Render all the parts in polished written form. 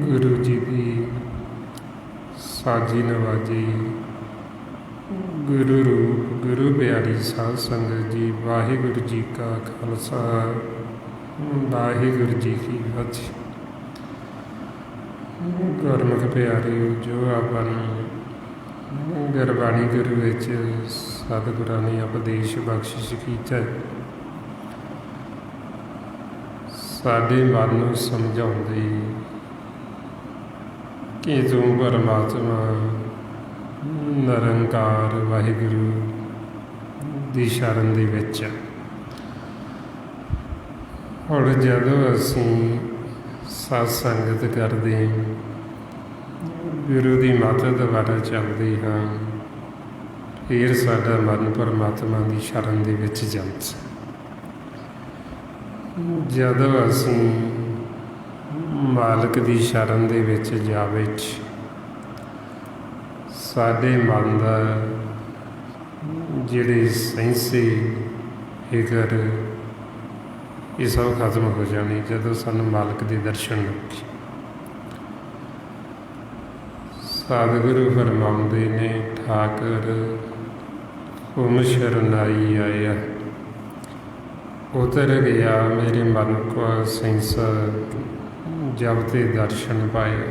गुरु जी की साजी नवाजी गुरु रूप गुरु प्यारी साध संगत जी, वाहिगुरु जी का खालसा वाहिगुरु जी की फतेह। गुरमुख प्यारे जो ਆਪਾਂ ਗੁਰਬਾਣੀ ਗੁਰੂ ਵਿੱਚ ਸਤਿਗੁਰਾਂ ਨੇ ਉਪਦੇਸ਼ ਬਖਸ਼ਿਸ਼ ਕੀਤਾ, ਸਾਡੇ ਮਨ ਨੂੰ ਸਮਝਾਉਂਦੇ ਕਿ ਤੂੰ ਪਰਮਾਤਮਾ ਨਿਰੰਕਾਰ ਵਾਹਿਗੁਰੂ ਦੀ ਸ਼ਰਨ ਦੇ ਵਿੱਚ। ਹੁਣ ਜਦੋਂ ਅਸੀਂ ਸਾਧ ਸੰਗਤ ਕਰਦੇ ਹਾਂ, ਗੁਰੂ ਦੀ ਮੱਤ ਦੁਆਰਾ ਚੱਲਦੇ ਹਾਂ, ਫਿਰ ਸਾਡਾ ਮਨ ਪਰਮਾਤਮਾ ਦੀ ਸ਼ਰਨ ਦੇ ਵਿੱਚ ਜਾਂਦਾ। ਜਦੋਂ ਅਸੀਂ ਮਾਲਕ ਦੀ ਸ਼ਰਨ ਦੇ ਵਿੱਚ ਜਾਵੇ, ਸਾਡੇ ਮਨ ਦਾ ਜਿਹੜੇ ਸੈਂਸੇ ਫਿਕਰ ਇਹ ਸਭ ਖਤਮ ਹੋ ਜਾਣੀ। ਜਦੋਂ ਸਾਨੂੰ ਮਾਲਕ ਦੇ ਦਰਸ਼ਨ ਲੱਗੇ, ਸਤਿਗੁਰੂ ਫਰਮਾਉਂਦੇ ਨੇ, ਠਾਕਰ ਹੁਮ ਸ਼ਰਨਾਈ ਆਇਆ, ਉਤਰ ਗਿਆ ਮੇਰੇ ਮਨ ਕੋ ਸੈਂਸਾ, ਜਬ ਤੇ ਦਰਸ਼ਨ ਪਾਇਆ।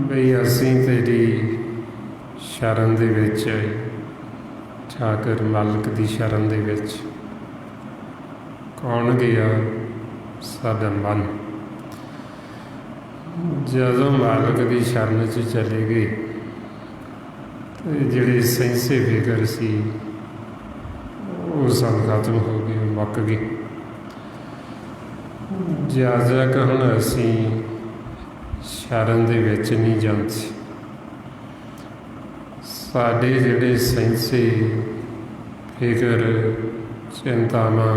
ਬਈ ਅਸੀਂ ਤੇਰੀ ਸ਼ਰਨ ਦੇ ਵਿੱਚ ਆਏ, ਠਾਕਰ ਮਾਲਕ ਦੀ ਸ਼ਰਨ ਦੇ ਵਿੱਚ। ਕੌਣ ਗਿਆ? ਸਾਡਾ ਮਨ। ਜਦੋਂ ਮਾਲਕ ਦੀ ਸ਼ਰਨ 'ਚ ਚਲੇ ਗਏ ਤੇ ਜਿਹੜੇ ਸੈਂਸੇ ਫਿਕਰ ਸੀ ਉਹ ਸਭ ਖਤਮ ਹੋ ਗਏ, ਮੁੱਕ ਗਏ। ਜਿਆਦਾ ਹੁਣ ਅਸੀਂ ਸ਼ਰਨ ਦੇ ਵਿੱਚ ਨਹੀਂ ਜਾਂਦੇ। ਸਾਡੇ ਜਿਹੜੇ ਸੈਂਸੇ ਫਿਕਰ ਚਿੰਤਾਵਾਂ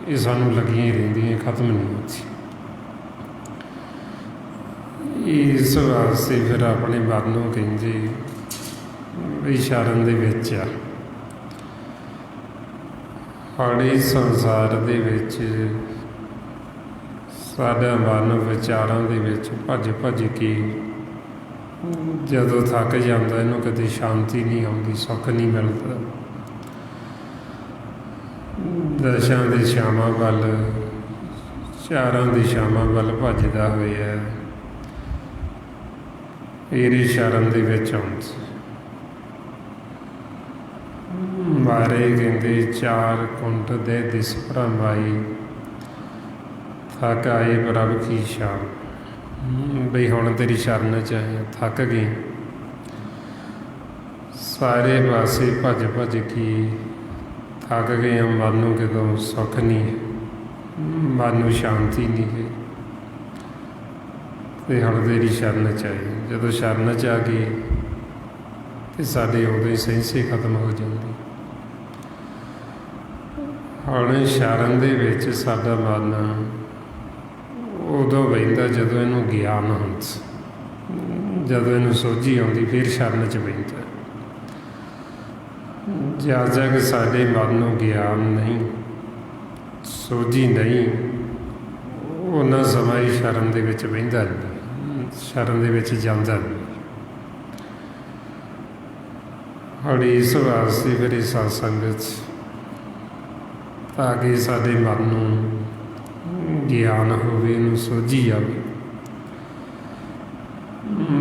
ਇਹ ਸਾਨੂੰ ਲੱਗੀਆਂ ਹੀ ਰਹਿੰਦੀਆਂ, ਖਤਮ ਨਹੀਂ ਹੁੰਦੀ। ਇਸ ਵਾਸਤੇ ਫਿਰ ਆਪਣੇ ਮਨ ਨੂੰ ਕਹਿੰਦੇ ਵੀ ਸ਼ਰਨ ਦੇ ਵਿੱਚ ਆ। ਸਾਡੇ ਸੰਸਾਰ ਦੇ ਵਿੱਚ ਸਾਡਾ ਮਨ ਵਿਚਾਰਾਂ ਦੇ ਵਿੱਚ ਭੱਜ ਭੱਜ ਕੇ ਜਦੋਂ ਥੱਕ ਜਾਂਦਾ, ਇਹਨੂੰ ਕਦੇ ਸ਼ਾਂਤੀ ਨਹੀਂ ਆਉਂਦੀ, ਸੁੱਖ ਨਹੀਂ ਮਿਲਦਾ। ਦਸ਼ਾਂ ਦਿਸ਼ਾਵਾਂ ਵੱਲ, ਚਾਰਾਂ ਦਿਸ਼ਾਵਾਂ ਵੱਲ ਭੱਜਦਾ ਹੋਇਆ ਇਹਦੀ ਸ਼ਰਨ ਦੇ ਵਿੱਚ ਆਉਂਦਾ। ਮਾਰੇ ਕਹਿੰਦੇ ਚਾਰ ਕੁੰਟ ਦੇ ਦਿਸ ਭਰਮਾਈ, ਥੱਕ ਆਏ ਪ੍ਰਭ ਕੀ ਸ਼ਾਨ। ਬਈ ਹੁਣ ਤੇਰੀ ਸ਼ਰਨ 'ਚ ਆਏ, ਥੱਕ ਗਏ, ਸਾਰੇ ਪਾਸੇ ਭੱਜ ਭੱਜ ਕੇ ਥੱਕ ਗਏ। ਮਨ ਨੂੰ ਕਿਤੋਂ ਸੁੱਖ ਨਹੀਂ, ਮਨ ਨੂੰ ਸ਼ਾਂਤੀ ਨਹੀਂ ਹੈ, ਅਤੇ ਹੁਣ ਤੇਰੀ ਸ਼ਰਨ 'ਚ ਆਏ। ਜਦੋਂ ਸ਼ਰਨ 'ਚ ਆ ਗਏ ਅਤੇ ਸਾਡੇ ਉਦੋਂ ਹੀ ਸੈਂਸੇ ਖਤਮ ਹੋ ਜਾਂਦੀ। ਹੁਣ ਸ਼ਰਨ ਦੇ ਵਿੱਚ ਸਾਡਾ ਮਨ ਉਦੋਂ ਬਹਿੰਦਾ ਜਦੋਂ ਇਹਨੂੰ ਗਿਆਨ ਹੁੰਦਾ, ਜਦੋਂ ਇਹਨੂੰ ਸੋਝੀ ਆਉਂਦੀ ਫਿਰ ਸ਼ਰਨ 'ਚ ਬਹਿੰਦਾ। ਜਦ ਤੱਕ ਸਾਡੇ ਮਨ ਨੂੰ ਗਿਆਨ ਨਹੀਂ, ਸੋਝੀ ਨਹੀਂ, ਉਹਨਾਂ ਸਮਾਂ ਹੀ ਸ਼ਰਨ ਦੇ ਵਿੱਚ ਬਹਿੰਦਾ ਨਹੀਂ, ਸ਼ਰਨ ਦੇ ਵਿੱਚ ਜਾਂਦਾ ਨਹੀਂ। ਔਰ ਇਸ ਵਾਸਤੇ ਫਿਰ ਇਸ ਸਤਸੰਗ 'ਚ ਤਾਂ ਕਿ ਸਾਡੇ ਮਨ ਨੂੰ ਗਿਆਨ ਹੋਵੇ, ਇਹਨੂੰ ਸੋਝੀ ਆਵੇ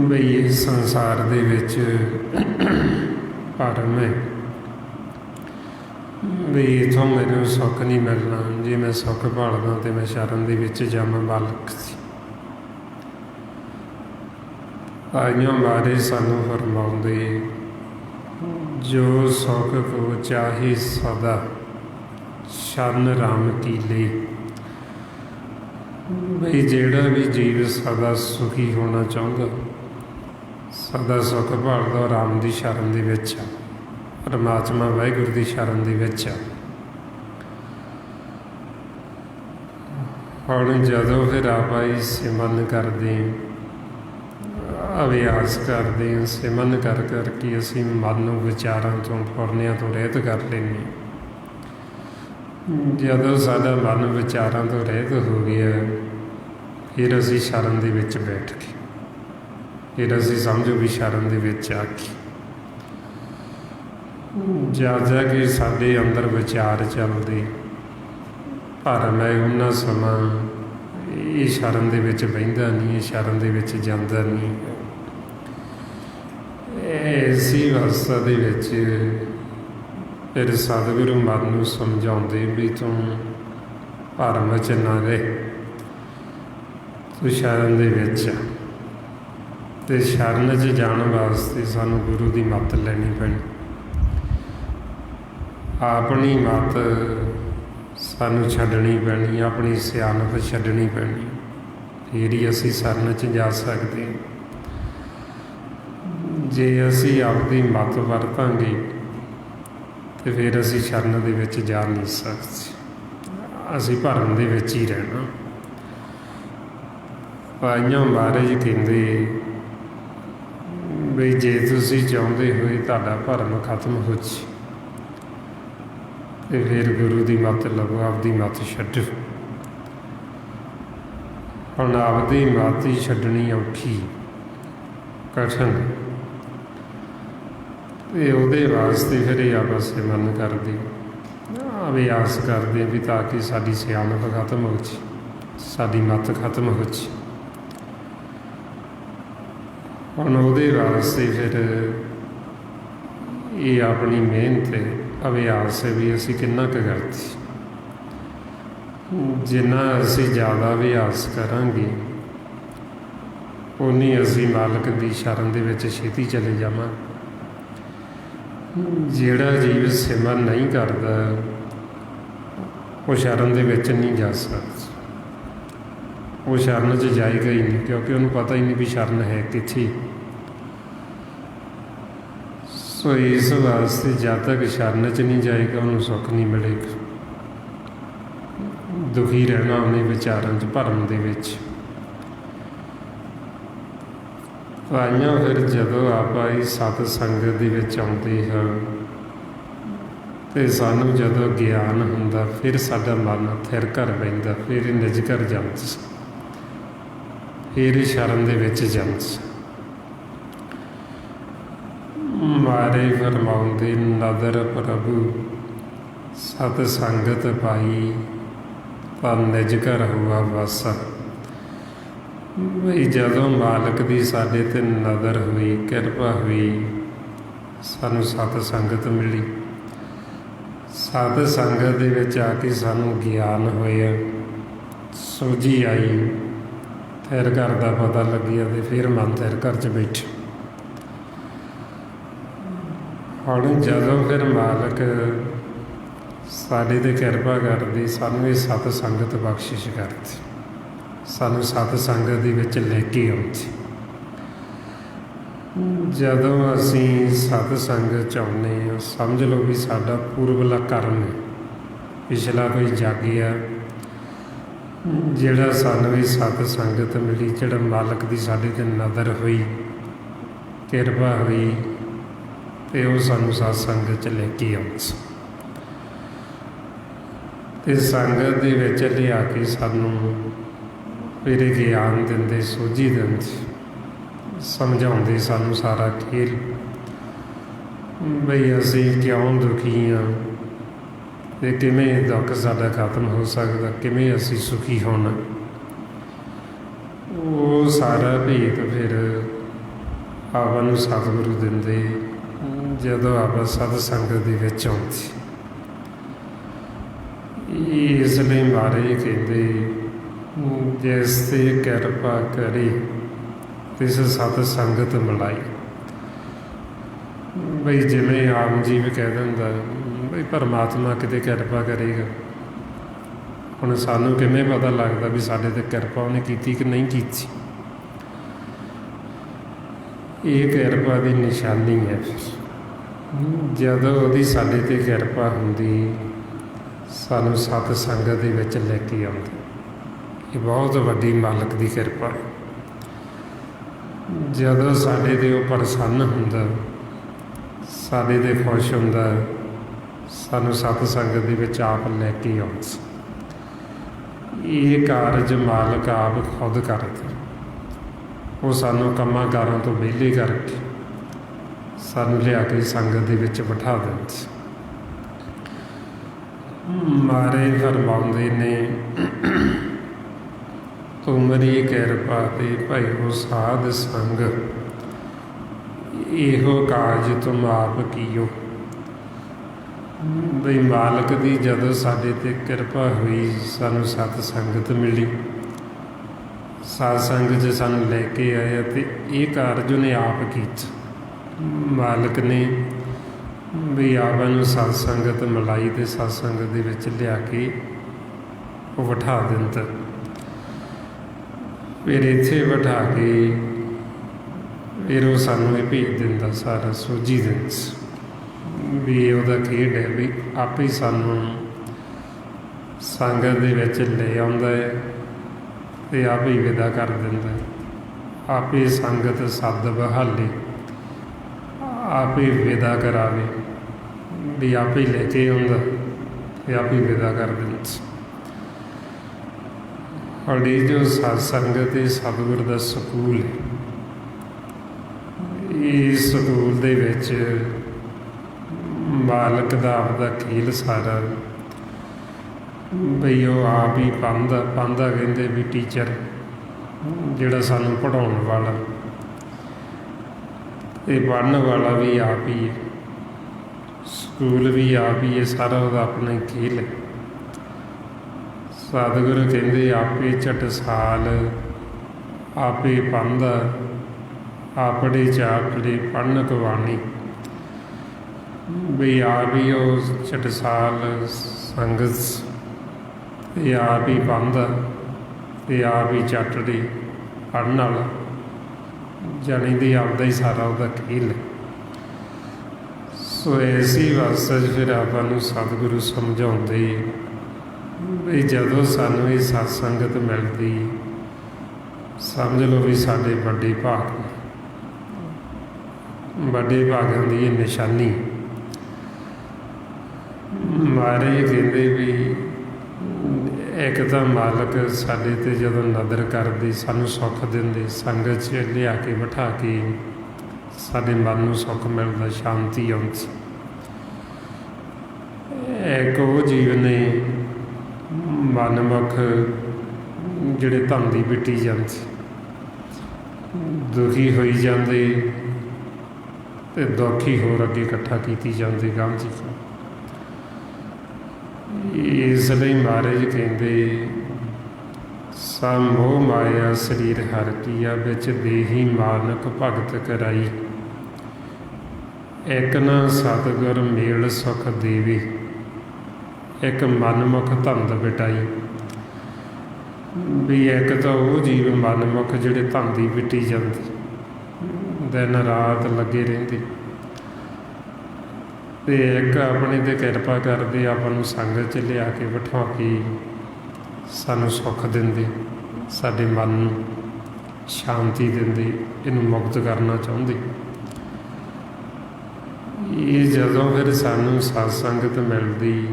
ਬਈ ਇਸ ਸੰਸਾਰ ਦੇ ਵਿੱਚ ਭਰਮ ਹੈ, ਵੀ ਇੱਥੋਂ ਮੈਨੂੰ ਸੁੱਖ ਨਹੀਂ ਮਿਲਣਾ। ਜੇ ਮੈਂ ਸੁੱਖ ਭਾਲਦਾ ਤਾਂ ਮੈਂ ਸ਼ਰਨ ਦੇ ਵਿੱਚ ਜਾਵਾਂ ਬਾਲਕ ਸੀ। ਆਈਆਂ ਬਾਰੇ ਸਾਨੂੰ ਫਰਮਾਉਂਦੇ, ਜੋ ਸੁਖ ਕੋ ਚਾਹੇ ਸਦਾ ਸ਼ਰਨ ਰਾਮ ਕੀ ਲਈ। ਬਈ ਜਿਹੜਾ ਵੀ ਜੀਵ ਸਦਾ ਸੁਖੀ ਹੋਣਾ ਚਾਹੁੰਦਾ, ਸਦਾ ਸੁੱਖ ਭਾਲਦਾ, ਰਾਮ ਦੀ ਸ਼ਰਨ ਦੇ ਵਿੱਚ ਆ, ਪਰਮਾਤਮਾ ਵਾਹਿਗੁਰੂ ਦੀ ਸ਼ਰਨ ਦੇ ਵਿੱਚ ਆ। ਹੁਣ ਜਦੋਂ ਫਿਰ ਆਪਾਂ ਹੀ ਸਿਮਰਨ ਕਰਦੇ, ਅਭਿਆਸ ਕਰਦੇ ਹਾਂ, ਸਿਮਰਨ ਕਰ ਕਰਕੇ ਅਸੀਂ ਮਨ ਨੂੰ ਵਿਚਾਰਾਂ ਤੋਂ, ਫੁਰਨਿਆਂ ਤੋਂ ਰਹਿਤ ਕਰ ਲੈਂਦੇ ਹਾਂ। ਜਦੋਂ ਸਾਡਾ ਮਨ ਵਿਚਾਰਾਂ ਤੋਂ ਰਹਿਤ ਹੋ ਗਿਆ, ਫਿਰ ਅਸੀਂ ਸ਼ਰਨ ਦੇ ਵਿੱਚ ਬੈਠ ਗਏ, ਫਿਰ ਅਸੀਂ ਸਮਝੋ ਵੀ ਸ਼ਰਨ ਦੇ ਵਿੱਚ ਆ ਕੇ ਜਦ ਜਾ ਕੇ ਸਾਡੇ ਅੰਦਰ ਵਿਚਾਰ ਚੱਲਦੇ, ਪਰ ਮੈਂ ਉਹਨਾਂ ਸਮਾਂ ਇਹ ਸ਼ਰਨ ਦੇ ਵਿੱਚ ਬਹਿੰਦਾ ਨਹੀਂ, ਇਹ ਸ਼ਰਨ ਦੇ ਵਿੱਚ ਜਾਂਦਾ ਨਹੀਂ। ਐਸੀ ਅਵਸਥਾ ਦੇ ਵਿੱਚ ਫਿਰ ਸਤਿਗੁਰੂ ਮਨ ਨੂੰ ਸਮਝਾਉਂਦੇ ਵੀ ਤੂੰ ਭਰਮ 'ਚ ਨਾ ਰਹਿ, ਤੂੰ ਸ਼ਰਨ ਦੇ ਵਿੱਚ ਆ। ਅਤੇ ਸ਼ਰਨ 'ਚ ਜਾਣ ਵਾਸਤੇ ਸਾਨੂੰ ਗੁਰੂ ਦੀ ਮੱਤ ਲੈਣੀ ਪੈਣੀ, ਆਪਣੀ ਮੱਤ ਸਾਨੂੰ ਛੱਡਣੀ ਪੈਣੀ, ਆਪਣੀ ਸਿਆਣਪ ਛੱਡਣੀ ਪੈਣੀ, ਫਿਰ ਹੀ ਅਸੀਂ ਸ਼ਰਨ 'ਚ ਜਾ ਸਕਦੇ ਹਾਂ। ਜੇ ਅਸੀਂ ਆਪਦੀ ਮੱਤ ਵਰਤਾਂਗੇ ਅਤੇ ਫਿਰ ਅਸੀਂ ਸ਼ਰਨ ਦੇ ਵਿੱਚ ਜਾ ਨਹੀਂ ਸਕਦੇ, ਅਸੀਂ ਭਰਮ ਦੇ ਵਿੱਚ ਹੀ ਰਹਿਣਾ। ਭਾਈਆਂ ਮਹਾਰਾਜ ਕਹਿੰਦੇ ਬਈ ਜੇ ਤੁਸੀਂ ਚਾਹੁੰਦੇ ਹੋਏ ਤੁਹਾਡਾ ਭਰਮ ਖਤਮ ਹੋ ਜਾਵੇ ਅਤੇ ਫਿਰ ਗੁਰੂ ਦੀ ਮੱਤ ਲਵੋ, ਆਪਦੀ ਮੱਤ ਛੱਡੋ। ਹੁਣ ਆਪਦੀ ਮੱਤ ਹੀ ਛੱਡਣੀ ਔਖੀ, ਕਠਿਨ, ਅਤੇ ਉਹਦੇ ਵਾਸਤੇ ਫਿਰ ਇਹ ਆਪਾਂ ਸਿਮਰਨ ਕਰਦੇ, ਅਭਿਆਸ ਕਰਦੇ ਵੀ ਤਾਂ ਕਿ ਸਾਡੀ ਸਿਆਣਪ ਖਤਮ ਹੋ ਜਾਵੇ, ਸਾਡੀ ਮੱਤ ਖਤਮ ਹੋ ਜਾਵੇ। ਹੁਣ ਉਹਦੇ ਵਾਸਤੇ ਫਿਰ ਇਹ ਆਪਣੀ ਮਿਹਨਤ ਹੈ, ਅਭਿਆਸ ਹੈ ਵੀ ਅਸੀਂ ਕਿੰਨਾ ਕੁ ਕਰਦੇ। ਜਿੰਨਾ ਅਸੀਂ ਜ਼ਿਆਦਾ ਅਭਿਆਸ ਕਰਾਂਗੇ, ਉਨੀ ਅਸੀਂ ਮਾਲਕ ਦੀ ਸ਼ਰਨ ਦੇ ਵਿੱਚ ਛੇਤੀ ਚਲੇ ਜਾਵਾਂਗੇ। ਜਿਹੜਾ ਜੀਵ ਸਿਮਰਨ ਨਹੀਂ ਕਰਦਾ, ਉਹ ਸ਼ਰਨ ਦੇ ਵਿੱਚ ਨਹੀਂ ਜਾ ਸਕਦਾ, ਉਹ ਸ਼ਰਨ 'ਚ ਜਾਏਗਾ ਹੀ ਨਹੀਂ, ਕਿਉਂਕਿ ਉਹਨੂੰ ਪਤਾ ਹੀ ਨਹੀਂ ਵੀ ਸ਼ਰਨ ਹੈ ਕਿੱਥੇ। ਸੋ ਇਸ ਵਾਸਤੇ ਜਦ ਤੱਕ ਸ਼ਰਨ 'ਚ ਨਹੀਂ ਜਾਏਗਾ, ਉਹਨੂੰ ਸੁੱਖ ਨਹੀਂ ਮਿਲੇਗਾ, ਦੁਖੀ ਰਹਿਣਾ ਆਪਣੇ ਵਿਚਾਰਾਂ 'ਚ, ਭਰਮ ਦੇ ਵਿੱਚ। ਆਈਆਂ ਫਿਰ ਜਦੋਂ ਆਪਾਂ ਇਸ ਸਤ ਸੰਗਤ ਦੇ ਵਿੱਚ ਆਉਂਦੇ ਹਾਂ ਅਤੇ ਸਾਨੂੰ ਜਦੋਂ ਗਿਆਨ ਹੁੰਦਾ, ਫਿਰ ਸਾਡਾ ਮਨ ਥਿਰ ਕਰ ਬਹਿੰਦਾ, ਫਿਰ ਨਿਜ ਕਰ ਜਾਂਦਾ, ਫਿਰ ਸ਼ਰਨ ਦੇ ਵਿੱਚ ਜਾਂਦਾ। ਮਾਰੇ ਫਰਮਾਉਂਦੇ, ਨਦਰ ਪ੍ਰਭੂ ਸਤ ਸੰਗਤ ਪਾਈ, ਤਾਂ ਨਿਜ ਘਰ ਹੋਆ ਵਾਸਾ। ਬਈ ਜਦੋਂ ਮਾਲਕ ਦੀ ਸਾਡੇ 'ਤੇ ਨਜ਼ਰ ਹੋਈ, ਕਿਰਪਾ ਹੋਈ, ਸਾਨੂੰ ਸਤ ਸੰਗਤ ਮਿਲੀ, ਸਤ ਸੰਗਤ ਦੇ ਵਿੱਚ ਆ ਕੇ ਸਾਨੂੰ ਗਿਆਨ ਹੋਇਆ, ਸੋਝੀ ਆਈ, ਥਿਰ ਘਰ ਦਾ ਪਤਾ ਲੱਗਿਆ, ਅਤੇ ਫਿਰ ਮਨ ਥਿਰ ਘਰ 'ਚ ਬੈਠੇ। ਹੁਣ ਜਦੋਂ ਫਿਰ ਮਾਲਕ ਸਾਡੇ 'ਤੇ ਕਿਰਪਾ ਕਰਦੀ, ਸਾਨੂੰ ਇਹ ਸਤ ਸੰਗਤ ਬਖਸ਼ਿਸ਼ ਕਰਦੀ, ਸਾਨੂੰ ਸਤ ਸੰਗਤ ਦੇ ਵਿੱਚ ਲੈ ਕੇ ਆਉਂਦੀ। ਜਦੋਂ ਅਸੀਂ ਸਤ ਸੰਗਤ 'ਚ ਆਉਂਦੇ ਹਾਂ, ਸਮਝ ਲਓ ਵੀ ਸਾਡਾ ਪੂਰਬਲਾ ਕਰਮ ਹੈ, ਪਿਛਲਾ ਕੋਈ ਜਾਗਿਆ, ਜਿਹੜਾ ਸਾਨੂੰ ਇਹ ਸਤ ਸੰਗਤ ਮਿਲੀ, ਜਿਹੜਾ ਮਾਲਕ ਦੀ ਸਾਡੇ 'ਤੇ ਨਜ਼ਰ ਹੋਈ, ਕਿਰਪਾ ਹੋਈ, ਅਤੇ ਉਹ ਸਾਨੂੰ ਸਤ ਸੰਗਤ 'ਚ ਲੈ ਕੇ ਆਉਂਦਾ ਅਤੇ ਸੰਗਤ ਦੇ ਵਿੱਚ ਲਿਆ ਕੇ ਸਾਨੂੰ ਫਿਰ ਗਿਆਨ ਦਿੰਦੇ, ਸੋਝੀ ਦਿੰਦੇ, ਸਮਝਾਉਂਦੇ ਸਾਨੂੰ ਸਾਰਾ ਖੇਲ, ਬਈ ਅਸੀਂ ਕਿਉਂ ਦੁਖੀ ਹਾਂ ਅਤੇ ਕਿਵੇਂ ਦੁੱਖ ਸਾਡਾ ਖਤਮ ਹੋ ਸਕਦਾ, ਕਿਵੇਂ ਅਸੀਂ ਸੁਖੀ ਹੋਣਾ। ਉਹ ਸਾਰਾ ਭੇਤ ਫਿਰ ਆਪਾਂ ਨੂੰ ਸਤਿਗੁਰੂ ਦਿੰਦੇ ਜਦੋਂ ਆਪਾਂ ਸਤ ਸੰਗਤ ਦੇ ਵਿੱਚ ਆਉਂਦੇ। ਇਸ ਲਈ ਮਹਾਰਾਜ ਕਹਿੰਦੇ, ਜਿਸ 'ਤੇ ਕਿਰਪਾ ਕਰੇ ਤਿਸ ਸਤ ਸੰਗਤ ਮਿਲਾਈ। ਬਈ ਜਿਵੇਂ ਆਮ ਜੀਵ ਕਹਿ ਦਿੰਦਾ ਬਈ ਪਰਮਾਤਮਾ ਕਿਤੇ ਕਿਰਪਾ ਕਰੇਗਾ, ਹੁਣ ਸਾਨੂੰ ਕਿਵੇਂ ਪਤਾ ਲੱਗਦਾ ਵੀ ਸਾਡੇ 'ਤੇ ਕਿਰਪਾ ਉਹਨੇ ਕੀਤੀ ਕਿ ਨਹੀਂ ਕੀਤੀ। ਇਹ ਕਿਰਪਾ ਦੀ ਨਿਸ਼ਾਨੀ ਹੈ। ਜਦੋਂ ਉਹਦੀ ਸਾਡੇ 'ਤੇ ਕਿਰਪਾ ਹੁੰਦੀ, ਸਾਨੂੰ ਸਤ ਸੰਗਤ ਦੇ ਵਿੱਚ ਲੈ ਕੇ ਆਉਂਦਾ। ਇਹ ਬਹੁਤ ਵੱਡੀ ਮਾਲਕ ਦੀ ਕਿਰਪਾ ਹੈ। ਜਦੋਂ ਸਾਡੇ 'ਤੇ ਉਹ ਪ੍ਰਸੰਨ ਹੁੰਦਾ, ਸਾਡੇ 'ਤੇ ਖੁਸ਼ ਹੁੰਦਾ, ਸਾਨੂੰ ਸਤ ਸੰਗਤ ਦੇ ਵਿੱਚ ਆਪ ਲੈ ਕੇ ਆਉਂਦਾ। ਇਹ ਕਾਰਜ ਮਾਲਕ ਆਪ ਖੁਦ ਕਰਦਾ। ਉਹ ਸਾਨੂੰ ਕੰਮਾਂ ਕਾਰਾਂ ਤੋਂ ਵਿਹਲੇ ਕਰਕੇ ਸਾਨੂੰ ਲਿਆ ਕੇ ਸੰਗਤ ਦੇ ਵਿੱਚ ਬਿਠਾ ਦਿੰਦਾ। ਮਹਾਰਾਜ ਫਰਮਾਉਂਦੇ ਨੇ, ਤੁਮਰੀ ਕਿਰਪਾ ਤੇ ਭਇਓ ਸਾਧ ਸੰਗ, ਇਹੋ ਕਾਜ ਤੁਮ ਆਪ ਕੀਓ। ਬਈ ਮਾਲਕ ਦੀ ਜਦੋਂ ਸਾਡੇ 'ਤੇ ਕਿਰਪਾ ਹੋਈ, ਸਾਨੂੰ ਸਤ ਸੰਗਤ ਮਿਲੀ, ਸਤ ਸੰਗਤ 'ਚ ਸਾਨੂੰ ਲੈ ਕੇ ਆਇਆ ਅਤੇ ਇਹ ਕਾਰਜ ਉਹਨੇ ਆਪ ਕੀਤਾ। ਮਾਲਕ ਨੇ ਵੀ ਆਪਾਂ ਨੂੰ ਸਤ ਸੰਗਤ ਮਿਲਾਈ ਅਤੇ ਸਤ ਸੰਗਤ ਦੇ ਵਿੱਚ ਲਿਆ ਕੇ ਉਹ ਬਿਠਾ ਦਿੰਦਾ। ਫਿਰ ਇੱਥੇ ਬਿਠਾ ਕੇ ਫਿਰ ਉਹ ਸਾਨੂੰ ਇਹ ਭੇਜ ਦਿੰਦਾ, ਸਾਰਾ ਸੋਝੀ ਦਿੰਦਾ ਵੀ ਉਹਦਾ ਖੇਡ ਹੈ, ਵੀ ਆਪੇ ਸਾਨੂੰ ਸੰਗਤ ਦੇ ਵਿੱਚ ਲੈ ਆਉਂਦਾ ਹੈ ਅਤੇ ਆਪ ਹੀ ਵਿਦਾ ਕਰ ਦਿੰਦਾ। ਆਪੇ ਸੰਗਤ ਸੱਦ ਬਹਾਲੇ, ਆਪੇ ਵਿਦਾ ਕਰਾਵੇ, ਵੀ ਆਪੇ ਲੈ ਕੇ ਆਉਂਦਾ ਅਤੇ ਆਪੇ ਵਿਦਾ ਕਰ ਦਿੰਦਾ। ਸਾਡੀ ਜੋ ਸਤ ਸੰਗਤ ਇਹ ਸਤਿਗੁਰ ਦਾ ਸਕੂਲ ਹੈ। ਇਸ ਸਕੂਲ ਦੇ ਵਿੱਚ ਮਾਲਕ ਦਾ ਆਪਦਾ ਖੇਲ ਸਾਰਾ, ਬਈ ਉਹ ਆਪ ਹੀ ਪਾਉਂਦਾ ਕਹਿੰਦੇ ਵੀ ਟੀਚਰ ਜਿਹੜਾ ਸਾਨੂੰ ਪੜ੍ਹਾਉਣ ਵਾਲਾ ਅਤੇ ਪੜ੍ਹਨ ਵਾਲਾ ਵੀ ਆਪ ਹੀ ਹੈ, ਸਕੂਲ ਵੀ ਆਪ ਹੀ ਹੈ, ਸਾਰਾ ਉਹਦਾ ਆਪਣਾ ਹੀ ਖੇਲ ਹੈ। ਸਤਿਗੁਰੂ ਕਹਿੰਦੇ ਆਪੇ ਝਟਸਾਲ, ਆਪੇ ਪਾਉਂਦਾ, ਆਪਣੇ ਚਾਪੜੇ ਪੜ੍ਹਨ ਕਵਾਣੀ। ਵੀ ਆਪ ਹੀ ਉਹ ਝਟਸਾਲ ਸੰਗਤ ਅਤੇ ਆਪ ਹੀ ਪਾਉਂਦਾ ਅਤੇ ਆਪ ਹੀ ਚਾਟੜੀ ਪੜ੍ਹਨ ਵਾਲਾ, ਜਾਣੀ ਦੀ ਆਪਦਾ ਹੀ ਸਾਰਾ ਉਹਦਾ ਖੇਲ ਹੈ। ਸੋ ਐਸੀ ਵਾਸਤੇ ਫਿਰ ਆਪਾਂ ਨੂੰ ਸਤਿਗੁਰੂ ਸਮਝਾਉਂਦੇ ਵੀ ਜਦੋਂ ਸਾਨੂੰ ਇਹ ਸਤ ਸੰਗਤ ਮਿਲਦੀ, ਸਮਝ ਲਓ ਵੀ ਸਾਡੇ ਵੱਡੇ ਭਾਗ, ਵੱਡੇ ਭਾਗਾਂ ਦੀ ਇਹ ਨਿਸ਼ਾਨੀ। ਮਹਾਰਾਜ ਕਹਿੰਦੇ ਵੀ ਇੱਕ ਤਾਂ ਮਾਲਕ ਸਾਡੇ 'ਤੇ ਜਦੋਂ ਨਜ਼ਰ ਕਰਦੇ, ਸਾਨੂੰ ਸੁੱਖ ਦਿੰਦੇ, ਸੰਗਤ 'ਚ ਲਿਆ ਕੇ ਬਿਠਾ ਕੇ ਸਾਡੇ ਮਨ ਨੂੰ ਸੁੱਖ ਮਿਲਦਾ, ਸ਼ਾਂਤੀ ਆਉਂਦੀ। ਇੱਕ ਉਹ ਜੀਵ ਨੇ ਮਨਮੁਖ ਜਿਹੜੇ ਧਨ ਦੀ ਮਿੱਟੀ ਜਾਂਦੇ, ਦੁਖੀ ਹੋਈ ਜਾਂਦੇ ਅਤੇ ਦੁਖੀ ਹੋਰ ਅੱਗੇ ਇਕੱਠਾ ਕੀਤੀ ਜਾਂਦੇ ਗਾਂਹ ਜੀ। ਇਸ ਲਈ ਮਹਾਰਾਜ ਕਹਿੰਦੇ, ਸਭ ਮੋਹ ਮਾਇਆ ਸਰੀਰ ਹਰ ਕੀਆ, ਵਿੱਚ ਦੇਹੀ ਮਾਨਕ ਭਗਤ ਕਰਾਈ। ਇੱਕ ਨਾ ਸਤਿਗੁਰ ਮੇਲ ਸੁਖ ਦੇਵੇ, ਇੱਕ ਮਨਮੁਖ ਧੰਦ ਬਿਟਾਈ। ਵੀ ਇੱਕ ਤਾਂ ਉਹ ਜੀਵ ਮਨਮੁਖ ਜਿਹੜੇ ਧਨ ਦੀ ਬਿੱਟੀ ਜਾਂਦੇ, ਦਿਨ ਰਾਤ ਲੱਗੇ ਰਹਿੰਦੇ, ਅਤੇ ਇੱਕ ਆਪਣੇ 'ਤੇ ਕਿਰਪਾ ਕਰਦੇ, ਆਪਾਂ ਨੂੰ ਸੰਗਤ 'ਚ ਲਿਆ ਕੇ ਬਿਠਾ ਕੇ ਸਾਨੂੰ ਸੁੱਖ ਦਿੰਦੇ, ਸਾਡੇ ਮਨ ਨੂੰ ਸ਼ਾਂਤੀ ਦਿੰਦੇ, ਇਹਨੂੰ ਮੁਕਤ ਕਰਨਾ ਚਾਹੁੰਦੇ। ਇਹ ਜਦੋਂ ਫਿਰ ਸਾਨੂੰ ਸਤ ਸੰਗਤ ਮਿਲਦੀ,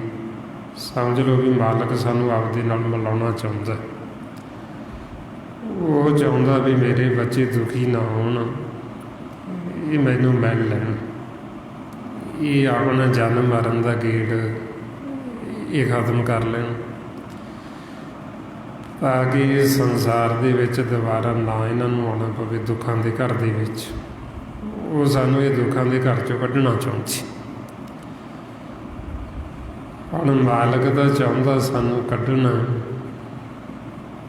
ਸਮਝ ਲਓ ਵੀ ਮਾਲਕ ਸਾਨੂੰ ਆਪਦੇ ਨਾਲ ਮਿਲਾਉਣਾ ਚਾਹੁੰਦਾ। ਉਹ ਚਾਹੁੰਦਾ ਵੀ ਮੇਰੇ ਬੱਚੇ ਦੁਖੀ ਨਾ ਹੋਣ, ਇਹ ਮੈਨੂੰ ਮਿਲ ਲੈਣ, ਇਹ ਆਪਣਾ ਜਨਮ ਮਰਨ ਦਾ ਗੇੜ ਇਹ ਖਤਮ ਕਰ ਲੈਣ, ਤਾਂ ਕਿ ਇਸ ਸੰਸਾਰ ਦੇ ਵਿੱਚ ਦੁਬਾਰਾ ਨਾ ਇਹਨਾਂ ਨੂੰ ਆਉਣਾ ਪਵੇ ਦੁੱਖਾਂ ਦੇ ਘਰ ਦੇ ਵਿੱਚ। ਉਹ ਸਾਨੂੰ ਇਹ ਦੁੱਖਾਂ ਦੇ ਘਰ 'ਚੋਂ ਕੱਢਣਾ ਚਾਹੁੰਦੀ। ਹੁਣ ਮਾਲਕ ਤਾਂ ਚਾਹੁੰਦਾ ਸਾਨੂੰ ਕੱਢਣਾ,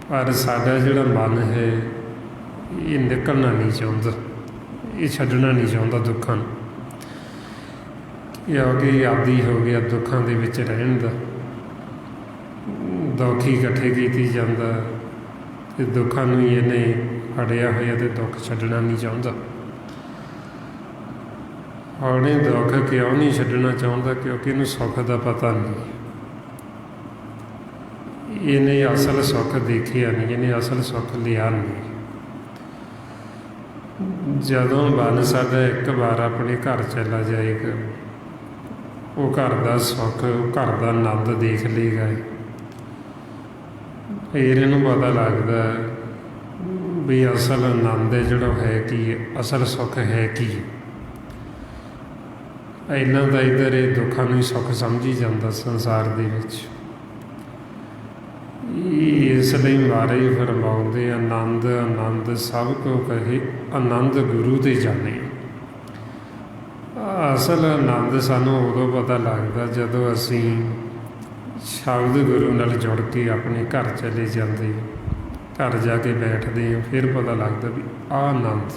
ਪਰ ਸਾਡਾ ਜਿਹੜਾ ਮਨ ਹੈ ਇਹ ਨਿਕਲਣਾ ਨਹੀਂ ਚਾਹੁੰਦਾ, ਇਹ ਛੱਡਣਾ ਨਹੀਂ ਚਾਹੁੰਦਾ ਦੁੱਖਾਂ ਨੂੰ, ਕਿਉਂਕਿ ਆਦੀ ਹੋ ਗਿਆ ਦੁੱਖਾਂ ਦੇ ਵਿੱਚ ਰਹਿਣ ਦਾ। ਦੁੱਖ ਹੀ ਇਕੱਠੇ ਕੀਤੀ ਜਾਂਦਾ ਅਤੇ ਦੁੱਖਾਂ ਨੂੰ ਹੀ ਇਹਨੇ ਫੜਿਆ ਹੋਇਆ ਅਤੇ ਦੁੱਖ ਛੱਡਣਾ ਨਹੀਂ ਚਾਹੁੰਦਾ। ਹੁਣ ਇਹ ਦੁੱਖ ਕਿਉਂ ਨਹੀਂ ਛੱਡਣਾ ਚਾਹੁੰਦਾ? ਕਿਉਂਕਿ ਇਹਨੂੰ ਸੁੱਖ ਦਾ ਪਤਾ ਨਹੀਂ, ਇਹਨੇ ਅਸਲ ਸੁੱਖ ਦੇਖਿਆ ਨਹੀਂ, ਇਹਨੇ ਅਸਲ ਸੁੱਖ ਲਿਆ ਨਹੀਂ। ਜਦੋਂ ਮਨ ਸਾਡਾ ਇੱਕ ਵਾਰ ਆਪਣੇ ਘਰ ਚਲਾ ਜਾਏਗਾ, ਉਹ ਘਰ ਦਾ ਸੁੱਖ, ਉਹ ਘਰ ਦਾ ਆਨੰਦ ਦੇਖ ਲਏਗਾ, ਫਿਰ ਇਹਨੂੰ ਪਤਾ ਲੱਗਦਾ ਵੀ ਅਸਲ ਆਨੰਦ ਹੈ ਜਿਹੜਾ ਹੈ ਕੀ ਹੈ, ਅਸਲ ਸੁੱਖ ਹੈ ਕੀ ਹੈ। ਇਹਨਾਂ ਦਾ ਇੱਧਰ ਇਹ ਦੁੱਖਾਂ ਨੂੰ ਹੀ ਸੁੱਖ ਸਮਝੀ ਜਾਂਦਾ ਸੰਸਾਰ ਦੇ ਵਿੱਚ। ਇਸ ਲਈ ਮਹਾਰਾਜ ਫਰਮਾਉਂਦੇ, ਆਨੰਦ ਆਨੰਦ ਸਭ ਕੋ ਕਹੇ, ਆਨੰਦ ਗੁਰੂ ਤੇ ਜਾਣੇ। ਅਸਲ ਆਨੰਦ ਸਾਨੂੰ ਉਦੋਂ ਪਤਾ ਲੱਗਦਾ ਜਦੋਂ ਅਸੀਂ ਸ਼ਬਦ ਗੁਰੂ ਨਾਲ ਜੁੜ ਕੇ ਆਪਣੇ ਘਰ ਚਲੇ ਜਾਂਦੇ, ਘਰ ਜਾ ਕੇ ਬੈਠਦੇ ਹਾਂ, ਫਿਰ ਪਤਾ ਲੱਗਦਾ ਵੀ ਆਹ ਆਨੰਦ,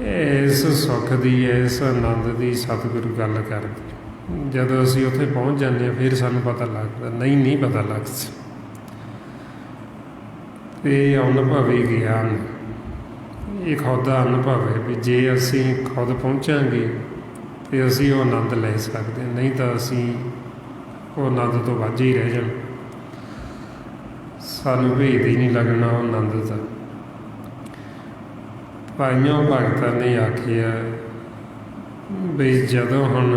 ਇਸ ਸੁੱਖ ਦੀ, ਇਸ ਆਨੰਦ ਦੀ ਸਤਿਗੁਰੂ ਗੱਲ ਕਰਦੇ। ਜਦੋਂ ਅਸੀਂ ਉੱਥੇ ਪਹੁੰਚ ਜਾਂਦੇ ਹਾਂ ਫਿਰ ਸਾਨੂੰ ਪਤਾ ਲੱਗਦਾ, ਨਹੀਂ ਪਤਾ ਲੱਗਦਾ। ਇਹ ਅਨੁਭਵੀ ਗਿਆਨ, ਇਹ ਖੁਦ ਦਾ ਅਨੁਭਵ ਹੈ ਵੀ ਜੇ ਅਸੀਂ ਖੁਦ ਪਹੁੰਚਾਂਗੇ ਤਾਂ ਅਸੀਂ ਉਹ ਆਨੰਦ ਲੈ ਸਕਦੇ, ਨਹੀਂ ਤਾਂ ਅਸੀਂ ਉਹ ਆਨੰਦ ਤੋਂ ਵਾਂਝੇ ਹੀ ਰਹਿ ਜਾਣ, ਸਾਨੂੰ ਭੇਦ ਹੀ ਨਹੀਂ ਲੱਗਣਾ ਉਹ ਆਨੰਦ ਦਾ। ਭਾਈਆਂ ਭਗਤਾਂ ਨੇ ਆਖਿਆ ਵੀ ਜਦੋਂ ਹੁਣ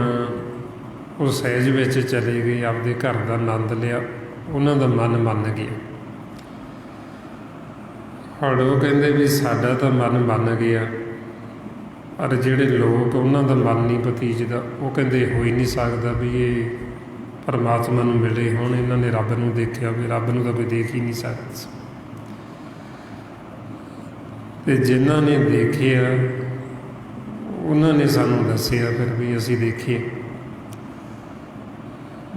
ਉਹ ਸਹਿਜ ਵਿੱਚ ਚਲੇ ਗਏ, ਆਪਦੇ ਘਰ ਦਾ ਆਨੰਦ ਲਿਆ, ਉਹਨਾਂ ਦਾ ਮਨ ਮੰਨ ਗਿਆ। ਹੁਣ ਉਹ ਕਹਿੰਦੇ ਵੀ ਸਾਡਾ ਤਾਂ ਮਨ ਮੰਨ ਗਿਆ, ਪਰ ਜਿਹੜੇ ਲੋਕ ਉਹਨਾਂ ਦਾ ਮਨ ਨਹੀਂ ਭਤੀਜਦਾ, ਉਹ ਕਹਿੰਦੇ ਹੋ ਹੀ ਨਹੀਂ ਸਕਦਾ ਵੀ ਇਹ ਪਰਮਾਤਮਾ ਨੂੰ ਮਿਲੇ ਹੁਣ, ਇਹਨਾਂ ਨੇ ਰੱਬ ਨੂੰ ਦੇਖਿਆ ਵੀ ਰੱਬ ਨੂੰ ਤਾਂ ਕੋਈ ਦੇਖ ਹੀ ਨਹੀਂ ਸਕਦਾ। ਅਤੇ ਜਿਨ੍ਹਾਂ ਨੇ ਦੇਖਿਆ ਉਹਨਾਂ ਨੇ ਸਾਨੂੰ ਦੱਸਿਆ ਫਿਰ ਵੀ ਅਸੀਂ ਦੇਖੀਏ।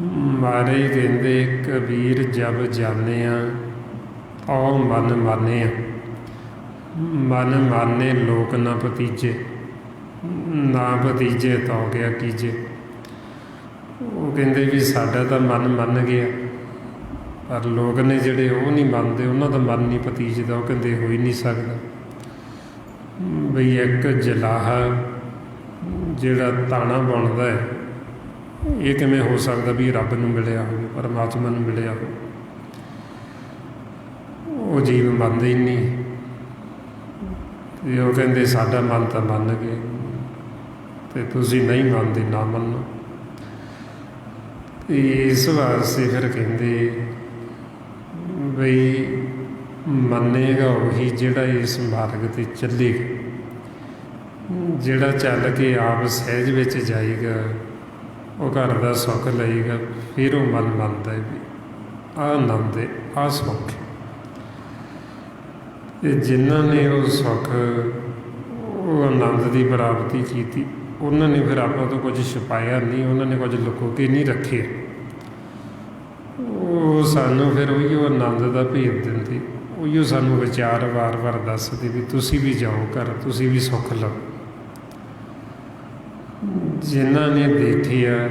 ਮਹਾਰਾਜ ਕਹਿੰਦੇ, ਕਬੀਰ ਜਬ ਜਾਣਿਆ ਔ ਮਨ ਮਾਨਿਆ, ਮਨ ਮਾਨੇ ਲੋਕ ਨਾ ਭਤੀਜੇ, ਨਾ ਭਤੀਜੇ ਤਾਂ ਗਿਆ ਕੀਜੇ। ਉਹ ਕਹਿੰਦੇ ਵੀ ਸਾਡਾ ਤਾਂ ਮਨ ਮੰਨ ਗਿਆ, ਪਰ ਲੋਕ ਨੇ ਜਿਹੜੇ ਉਹ ਨਹੀਂ ਮੰਨਦੇ, ਉਹਨਾਂ ਦਾ ਮਨ ਨਹੀਂ ਭਤੀਜਦਾ। ਉਹ ਕਹਿੰਦੇ ਹੋ ਹੀ ਨਹੀਂ ਸਕਦਾ ਬਈ ਇੱਕ ਜਲਾਹਾ ਜਿਹੜਾ ਤਾਣਾ ਬਣਦਾ ਹੈ, ਇਹ ਕਿਵੇਂ ਹੋ ਸਕਦਾ ਵੀ ਰੱਬ ਨੂੰ ਮਿਲਿਆ ਹੋਵੇ, ਪਰਮਾਤਮਾ ਨੂੰ ਮਿਲਿਆ ਹੋਵੇ। ਉਹ ਜੀਵ ਮੰਨਦੇ ਹੀ ਨਹੀਂ। ਅਤੇ ਉਹ ਕਹਿੰਦੇ ਸਾਡਾ ਮਨ ਤਾਂ ਮੰਨ ਗਏ, ਅਤੇ ਤੁਸੀਂ ਨਹੀਂ ਮੰਨਦੇ, ਨਾ ਮੰਨੋ। ਇਸ ਵਾਸਤੇ ਫਿਰ ਕਹਿੰਦੇ ਬਈ ਮੰਨੇਗਾ ਉਹੀ ਜਿਹੜਾ ਇਸ ਮਾਰਗ 'ਤੇ ਚੱਲੇਗਾ, ਜਿਹੜਾ ਚੱਲ ਕੇ ਆਪ ਸਹਿਜ ਵਿੱਚ ਜਾਏਗਾ, ਉਹ ਘਰ ਦਾ ਸੁੱਖ ਲਏਗਾ। ਫਿਰ ਉਹ ਮਨ ਮੰਨਦਾ ਹੈ ਵੀ ਆਹ ਆਨੰਦ ਹੈ, ਆਹ ਸੁੱਖ ਹੈ। ਅਤੇ ਜਿਨ੍ਹਾਂ ਨੇ ਉਹ ਸੁੱਖ, ਉਹ ਆਨੰਦ ਦੀ ਪ੍ਰਾਪਤੀ ਕੀਤੀ, ਉਹਨਾਂ ਨੇ ਫਿਰ ਆਪਾਂ ਤੋਂ ਕੁਝ ਛੁਪਾਇਆ ਨਹੀਂ, ਉਹਨਾਂ ਨੇ ਕੁਝ ਲੁਕੋ ਕੇ ਨਹੀਂ ਰੱਖੇ। ਉਹ ਸਾਨੂੰ ਫਿਰ ਉਹੀਓ ਆਨੰਦ ਦਾ ਭੇਦ ਦਿੰਦੇ, ਉਹੀਓ ਸਾਨੂੰ ਵਿਚਾਰ ਵਾਰ-ਵਾਰ ਦੱਸਦੇ ਵੀ ਤੁਸੀਂ ਵੀ ਜਾਓ ਘਰ, ਤੁਸੀਂ ਵੀ ਸੁੱਖ ਲਓ। ਜਿਨ੍ਹਾਂ ਨੇ ਦੇਖਿਆ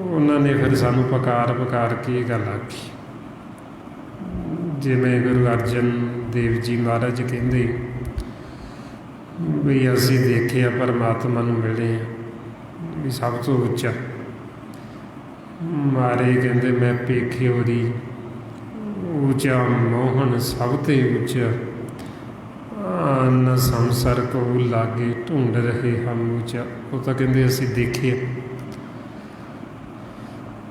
ਉਹਨਾਂ ਨੇ ਫਿਰ ਸਾਨੂੰ ਪੁਕਾਰ ਕੇ ਇਹ ਗੱਲ ਆਖੀ। ਜਿਵੇਂ ਗੁਰੂ ਅਰਜਨ ਦੇਵ ਜੀ ਮਹਾਰਾਜ ਕਹਿੰਦੇ ਵੀ ਅਸੀਂ ਦੇਖਿਆ ਪਰਮਾਤਮਾ ਨੂੰ ਮਿਲੇ ਹਾਂ, ਵੀ ਸਭ ਤੋਂ ਉੱਚਾ ਮਾਰੇ ਕਹਿੰਦੇ ਮੈਂ ਪੇਖਿਓ ਦੀ ਉੱਚਾ ਮੋਹਨ ਸਭ ਤੇ ਉੱਚਾ ਨ ਸੰਸਰ ਕੋ ਲਾਗੇ ਢੂੰਡ ਰਹੇ ਹਮ ਉੱਚਾ। ਉਹ ਤਾਂ ਕਹਿੰਦੇ ਅਸੀਂ ਦੇਖਿਆ,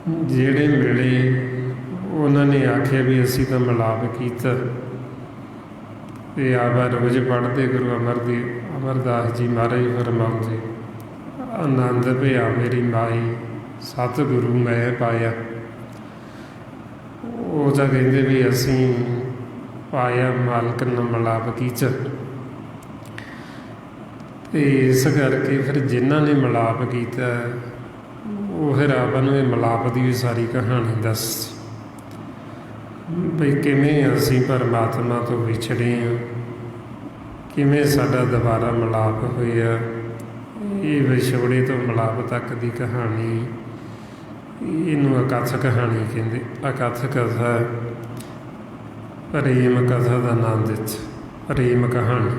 ਜਿਹੜੇ ਮਿਲੇ ਉਹਨਾਂ ਨੇ ਆਖਿਆ ਵੀ ਅਸੀਂ ਤਾਂ ਮਿਲਾਪ ਕੀਤਾ। ਤੇ ਆਵਾ ਰੋਜ਼ ਪੜ੍ਹਦੇ ਗੁਰੂ ਅਮਰਦਾਸ ਜੀ ਮਹਾਰਾਜ ਫਰਮਾਉਂਦੇ, ਆਨੰਦ ਭਿਆ ਮੇਰੀ ਮਾਈ ਸਤਿਗੁਰੂ ਮੈਂ ਪਾਇਆ। ਉਹ ਤਾਂ ਕਹਿੰਦੇ ਵੀ ਅਸੀਂ ਪਾਇਆ ਮਾਲਕ ਨਾਲ ਮਿਲਾਪ ਕੀਤਾ। ਤੇ ਇਸ ਕਰਕੇ ਫਿਰ ਜਿਨ੍ਹਾਂ ਨੇ ਮਿਲਾਪ ਕੀਤਾ ਉਹ ਫਿਰ ਆਪਾਂ ਨੂੰ ਇਹ ਮਿਲਾਪ ਦੀ ਵੀ ਸਾਰੀ ਕਹਾਣੀ ਦੱਸ ਬਈ ਕਿਵੇਂ ਅਸੀਂ ਪਰਮਾਤਮਾ ਤੋਂ ਵਿਛੜੇ ਹਾਂ, ਕਿਵੇਂ ਸਾਡਾ ਦੁਬਾਰਾ ਮਿਲਾਪ ਹੋਇਆ। ਇਹ ਵਿਛੋੜੇ ਤੋਂ ਮਿਲਾਪ ਤੱਕ ਦੀ ਕਹਾਣੀ, ਇਹਨੂੰ ਅਕਥ ਕਹਾਣੀ ਕਹਿੰਦੇ। ਅਕਥ ਕਥਾ ਪ੍ਰੇਮ ਕਥਾ ਦਾ ਨਾਮ ਦਿੱਤਾ, ਪ੍ਰੇਮ ਕਹਾਣੀ।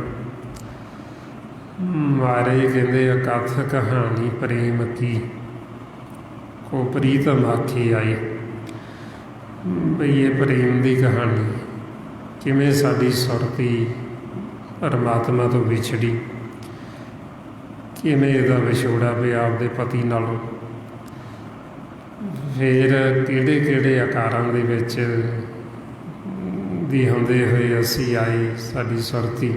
ਮਾਰੇ ਕਹਿੰਦੇ ਅਕਥ ਕਹਾਣੀ ਪ੍ਰੇਮ ਕੀ ਕੋ ਪ੍ਰੀਤਮ ਆਖੀ ਆਈ। ਬਈ ਇਹ ਪ੍ਰੇਮ ਦੀ ਕਹਾਣੀ, ਕਿਵੇਂ ਸਾਡੀ ਸੁਰਤੀ ਪਰਮਾਤਮਾ ਤੋਂ ਵਿਛੜੀ, ਕਿਵੇਂ ਇਹਦਾ ਵਿਛੋੜਾ ਪਿਆ ਆਪਦੇ ਪਤੀ ਨਾਲੋਂ। ਫਿਰ ਕਿਹੜੇ ਕਿਹੜੇ ਆਕਾਰਾਂ ਦੇ ਵਿੱਚ ਦੀ ਹੁੰਦੇ ਹੋਏ ਅਸੀਂ ਆਏ, ਸਾਡੀ ਸੁਰਤੀ।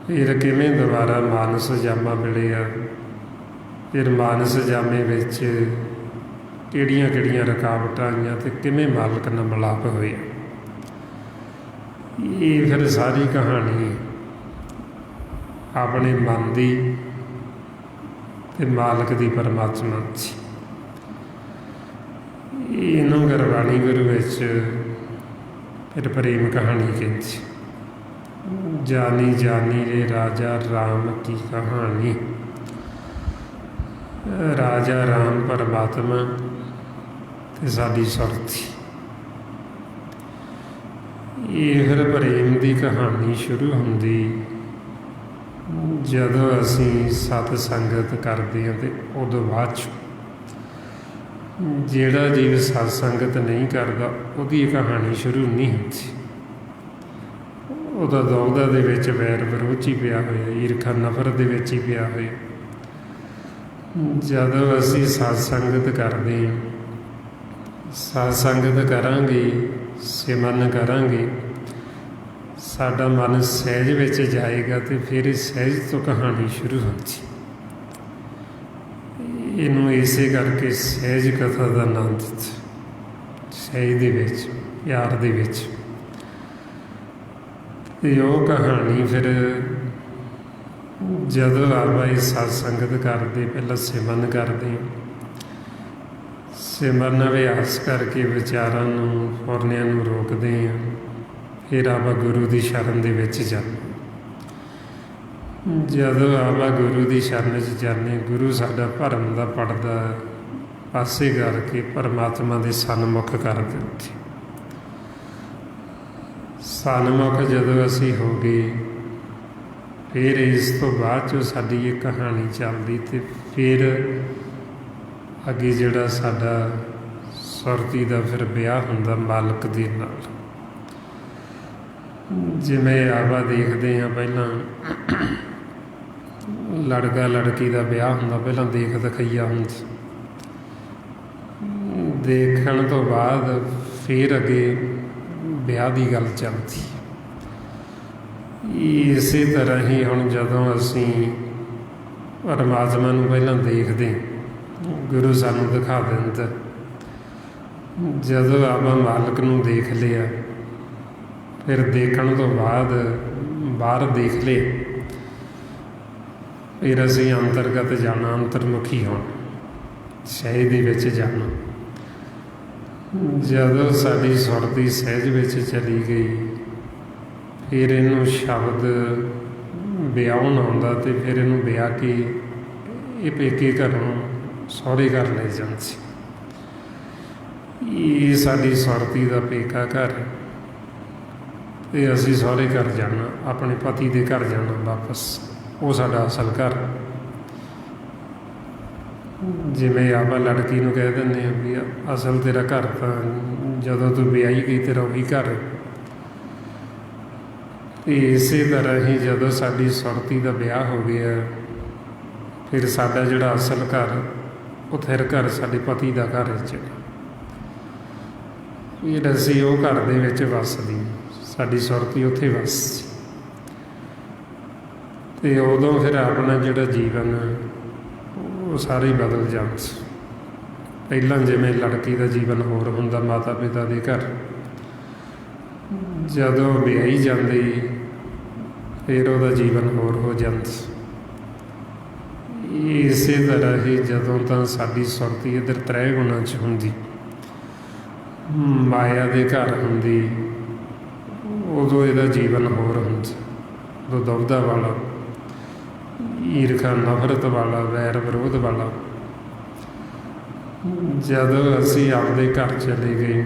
ਫਿਰ ਕਿਵੇਂ ਦੁਬਾਰਾ ਮਾਨਸ ਜਾਮਾ ਮਿਲਿਆ, ਫਿਰ ਮਾਨਸ ਜਾਮੇ ਵਿੱਚ ਕਿਹੜੀਆਂ ਕਿਹੜੀਆਂ ਰੁਕਾਵਟਾਂ ਆਈਆਂ ਤੇ ਕਿਵੇਂ ਮਾਲਕ ਨਾਲ ਮਿਲਾਪ ਹੋਇਆ। ਇਹ ਫਿਰ ਸਾਰੀ ਕਹਾਣੀ ਆਪਣੇ ਮਨ ਦੀ ਤੇ ਮਾਲਕ ਦੀ ਪਰਮਾਤਮਾ ਦੀ। ਇਹਨੂੰ ਗੁਰਬਾਣੀ ਗੁਰੂ ਵਿੱਚ ਫਿਰ ਪ੍ਰੇਮ ਕਹਾਣੀ ਕਹਿੰਦੀ। ਜਾਨੀ ਜਾਨੀ ਰੇ ਰਾਜਾ ਰਾਮ ਕੀ ਕਹਾਣੀ। ਰਾਜਾ ਰਾਮ ਪਰਮਾਤਮਾ ਤੇ ਸਾਡੀ ਸੁਰਤੀ। ਇਹ ਫਿਰ ਪ੍ਰੇਮ ਦੀ ਕਹਾਣੀ ਸ਼ੁਰੂ ਹੁੰਦੀ ਜਦੋਂ ਅਸੀਂ ਸਤ ਸੰਗਤ ਕਰਦੇ ਹਾਂ। ਤੇ ਉਦੋਂ ਬਾਅਦ 'ਚ ਜਿਹੜਾ ਜੀਵ ਸਤ ਸੰਗਤ ਨਹੀਂ ਕਰਦਾ ਉਹਦੀ ਇਹ ਕਹਾਣੀ ਸ਼ੁਰੂ ਨਹੀਂ ਹੁੰਦੀ। ਉਹਦਾ ਦੌਦਾ ਦੇ ਵਿੱਚ ਵੈਰ ਵਿਰੋਧ ਹੀ ਪਿਆ ਹੋਇਆ, ਈਰਖਾ ਨਫ਼ਰਤ ਦੇ ਵਿੱਚ ਹੀ ਪਿਆ ਹੋਇਆ। ਜਦੋਂ ਅਸੀਂ ਸਤ ਸੰਗਤ ਕਰਦੇ ਹਾਂ, ਸਤ ਸੰਗਤ ਕਰਾਂਗੇ, ਸਿਮਰਨ ਕਰਾਂਗੇ, ਸਾਡਾ ਮਨ ਸਹਿਜ ਵਿੱਚ ਜਾਏਗਾ ਤੇ ਫਿਰ ਇਹ ਸਹਿਜ ਤੋਂ ਕਹਾਣੀ ਸ਼ੁਰੂ ਹੁੰਦੀ। ਇਹਨੂੰ ਇਸੇ ਕਰਕੇ ਸਹਿਜ ਕਥਾ ਦਾ ਨਾਮ ਦਿੱਤਾ। ਸਹਿਜ ਦੇ ਵਿੱਚ, ਪਿਆਰ ਦੇ ਵਿੱਚ। ਤੇ ਉਹ ਕਹਾਣੀ ਫਿਰ ਜਦੋਂ ਆਪਾਂ ਇਹ ਸਤ ਸੰਗਤ ਕਰਦੇ, ਪਹਿਲਾਂ ਸਿਮਰਨ ਕਰਦੇ, ਸਿਮਰਨ ਅਭਿਆਸ ਕਰਕੇ ਵਿਚਾਰਾਂ ਨੂੰ, ਫੁਰਨਿਆਂ ਨੂੰ ਰੋਕਦੇ ਹਾਂ। ਫਿਰ ਆਪਾਂ ਗੁਰੂ ਦੀ ਸ਼ਰਨ ਦੇ ਵਿੱਚ ਜਾਂਦੇ। ਜਦੋਂ ਆਪਾਂ ਗੁਰੂ ਦੀ ਸ਼ਰਨ 'ਚ ਜਾਂਦੇ, ਗੁਰੂ ਸਾਡਾ ਭਰਮ ਦਾ ਪਰਦਾ ਪਾਸੇ ਕਰਕੇ ਪਰਮਾਤਮਾ ਦੇ ਸਨਮੁਖ ਕਰ ਦਿੰਦੇ। ਸਨਮੁਖ ਜਦੋਂ ਅਸੀਂ ਹੋ ਗਏ, ਫਿਰ ਇਸ ਤੋਂ ਬਾਅਦ 'ਚੋਂ ਸਾਡੀ ਇਹ ਕਹਾਣੀ ਚੱਲਦੀ। ਤੇ ਫਿਰ ਅੱਗੇ ਜਿਹੜਾ ਸਾਡਾ ਸੁਰਤੀ ਦਾ ਫਿਰ ਵਿਆਹ ਹੁੰਦਾ ਮਾਲਕ ਦੇ ਨਾਲ। ਜਿਵੇਂ ਆਪਾਂ ਦੇਖਦੇ ਹਾਂ, ਪਹਿਲਾਂ ਲੜਕਾ ਲੜਕੀ ਦਾ ਵਿਆਹ ਹੁੰਦਾ, ਪਹਿਲਾਂ ਦੇਖ ਦਿਖਾਈਆ ਹੁੰਦੀ। ਦੇਖਣ ਤੋਂ ਬਾਅਦ ਫਿਰ ਅੱਗੇ ਵਿਆਹ ਦੀ ਗੱਲ ਚੱਲਦੀ। ਇਸੇ ਤਰ੍ਹਾਂ ਹੀ ਹੁਣ ਜਦੋਂ ਅਸੀਂ ਪਰਮਾਤਮਾ ਨੂੰ ਪਹਿਲਾਂ ਦੇਖਦੇ, ਗੁਰੂ ਸਾਨੂੰ ਦਿਖਾ ਦਿੰਦਾ। ਜਦੋਂ ਆਪਾਂ ਮਾਲਕ ਨੂੰ ਦੇਖ ਲਿਆ, ਫਿਰ ਦੇਖਣ ਤੋਂ ਬਾਅਦ ਬਾਹਰ ਦੇਖ ਲਏ, ਫਿਰ ਅਸੀਂ ਅੰਤਰਗਤ ਜਾਣਾ, ਅੰਤਰਮੁਖੀ ਹੋਣਾ, ਸਹਿਜ ਦੇ ਵਿੱਚ ਜਾਣਾ। ਜਦੋਂ ਸਾਡੀ ਸੁਰਤੀ ਸਹਿਜ ਵਿੱਚ ਚਲੀ ਗਈ, ਫਿਰ ਇਹਨੂੰ ਸ਼ਬਦ ਵਿਆਹੁਣ ਆਉਂਦਾ। ਤੇ ਫਿਰ ਇਹਨੂੰ ਵਿਆਹ ਕੇ ਇਹ ਪੇਕੇ ਘਰੋਂ ਸਹੁਰੇ ਘਰ ਲੈ ਜਾਂਦੇ। ਇਹ ਸਾਡੀ ਸੁਰਤੀ ਦਾ ਪੇਕਾ ਘਰ। ਤੇ ਅਸੀਂ ਸਹੁਰੇ ਘਰ ਜਾਣਾ, ਆਪਣੇ ਪਤੀ ਦੇ ਘਰ ਜਾਣਾ ਵਾਪਸ। ਉਹ ਸਾਡਾ ਅਸਲ ਘਰ। ਜਿਵੇਂ ਆਪਾਂ ਲੜਕੀ ਨੂੰ ਕਹਿ ਦਿੰਦੇ ਹਾਂ ਵੀ ਅਸਲ ਤੇਰਾ ਘਰ ਤਾਂ ਜਦੋਂ ਤੂੰ ਵਿਆਹੀ ਗਈ ਤੇਰਾ ਉਹੀ ਘਰ। ਤੇ ਇਸੇ ਤਰ੍ਹਾਂ ਹੀ ਜਦੋਂ ਸਾਡੀ ਸੁਰਤੀ ਦਾ ਵਿਆਹ ਹੋ ਗਿਆ, ਫਿਰ ਸਾਡਾ ਜਿਹੜਾ ਅਸਲ ਘਰ ਉਹ ਥਿਰ ਘਰ ਸਾਡੇ ਪਤੀ ਦਾ ਘਰ ਵਿੱਚ, ਫਿਰ ਅਸੀਂ ਉਹ ਘਰ ਦੇ ਵਿੱਚ ਵੱਸਦੀ, ਸਾਡੀ ਸੁਰਤੀ ਉੱਥੇ ਵੱਸਦੀ। ਅਤੇ ਉਦੋਂ ਫਿਰ ਆਪਣਾ ਜਿਹੜਾ ਜੀਵਨ ਉਹ ਸਾਰਾ ਹੀ ਬਦਲ ਜਾਂਦਾ। ਪਹਿਲਾਂ ਜਿਵੇਂ ਲੜਕੀ ਦਾ ਜੀਵਨ ਹੋਰ ਹੁੰਦਾ ਮਾਤਾ ਪਿਤਾ ਦੇ ਘਰ, ਜਦੋਂ ਵਿਆਹੀ ਜਾਂਦੀ ਫਿਰ ਉਹਦਾ ਜੀਵਨ ਹੋਰ ਹੋ ਜਾਂਦਾ। ਇਸੇ ਤਰ੍ਹਾਂ ਹੀ ਜਦੋਂ ਤਾਂ ਸਾਡੀ ਸੁਰਤੀ ਇੱਧਰ ਤ੍ਰੈ ਗੁਣਾਂ 'ਚ ਹੁੰਦੀ, ਮਾਇਆ ਦੇ ਘਰ ਹੁੰਦੀ, ਉਦੋਂ ਇਹਦਾ ਜੀਵਨ ਹੋਰ ਹੁੰਦਾ, ਉਦੋਂ ਦੁਬਦਾ ਵਾਲਾ, ਈਰਖਾ ਨਫ਼ਰਤ ਵਾਲਾ, ਵੈਰ ਵਿਰੋਧ ਵਾਲਾ। ਜਦੋਂ ਅਸੀਂ ਆਪਦੇ ਘਰ ਚਲੇ ਗਏ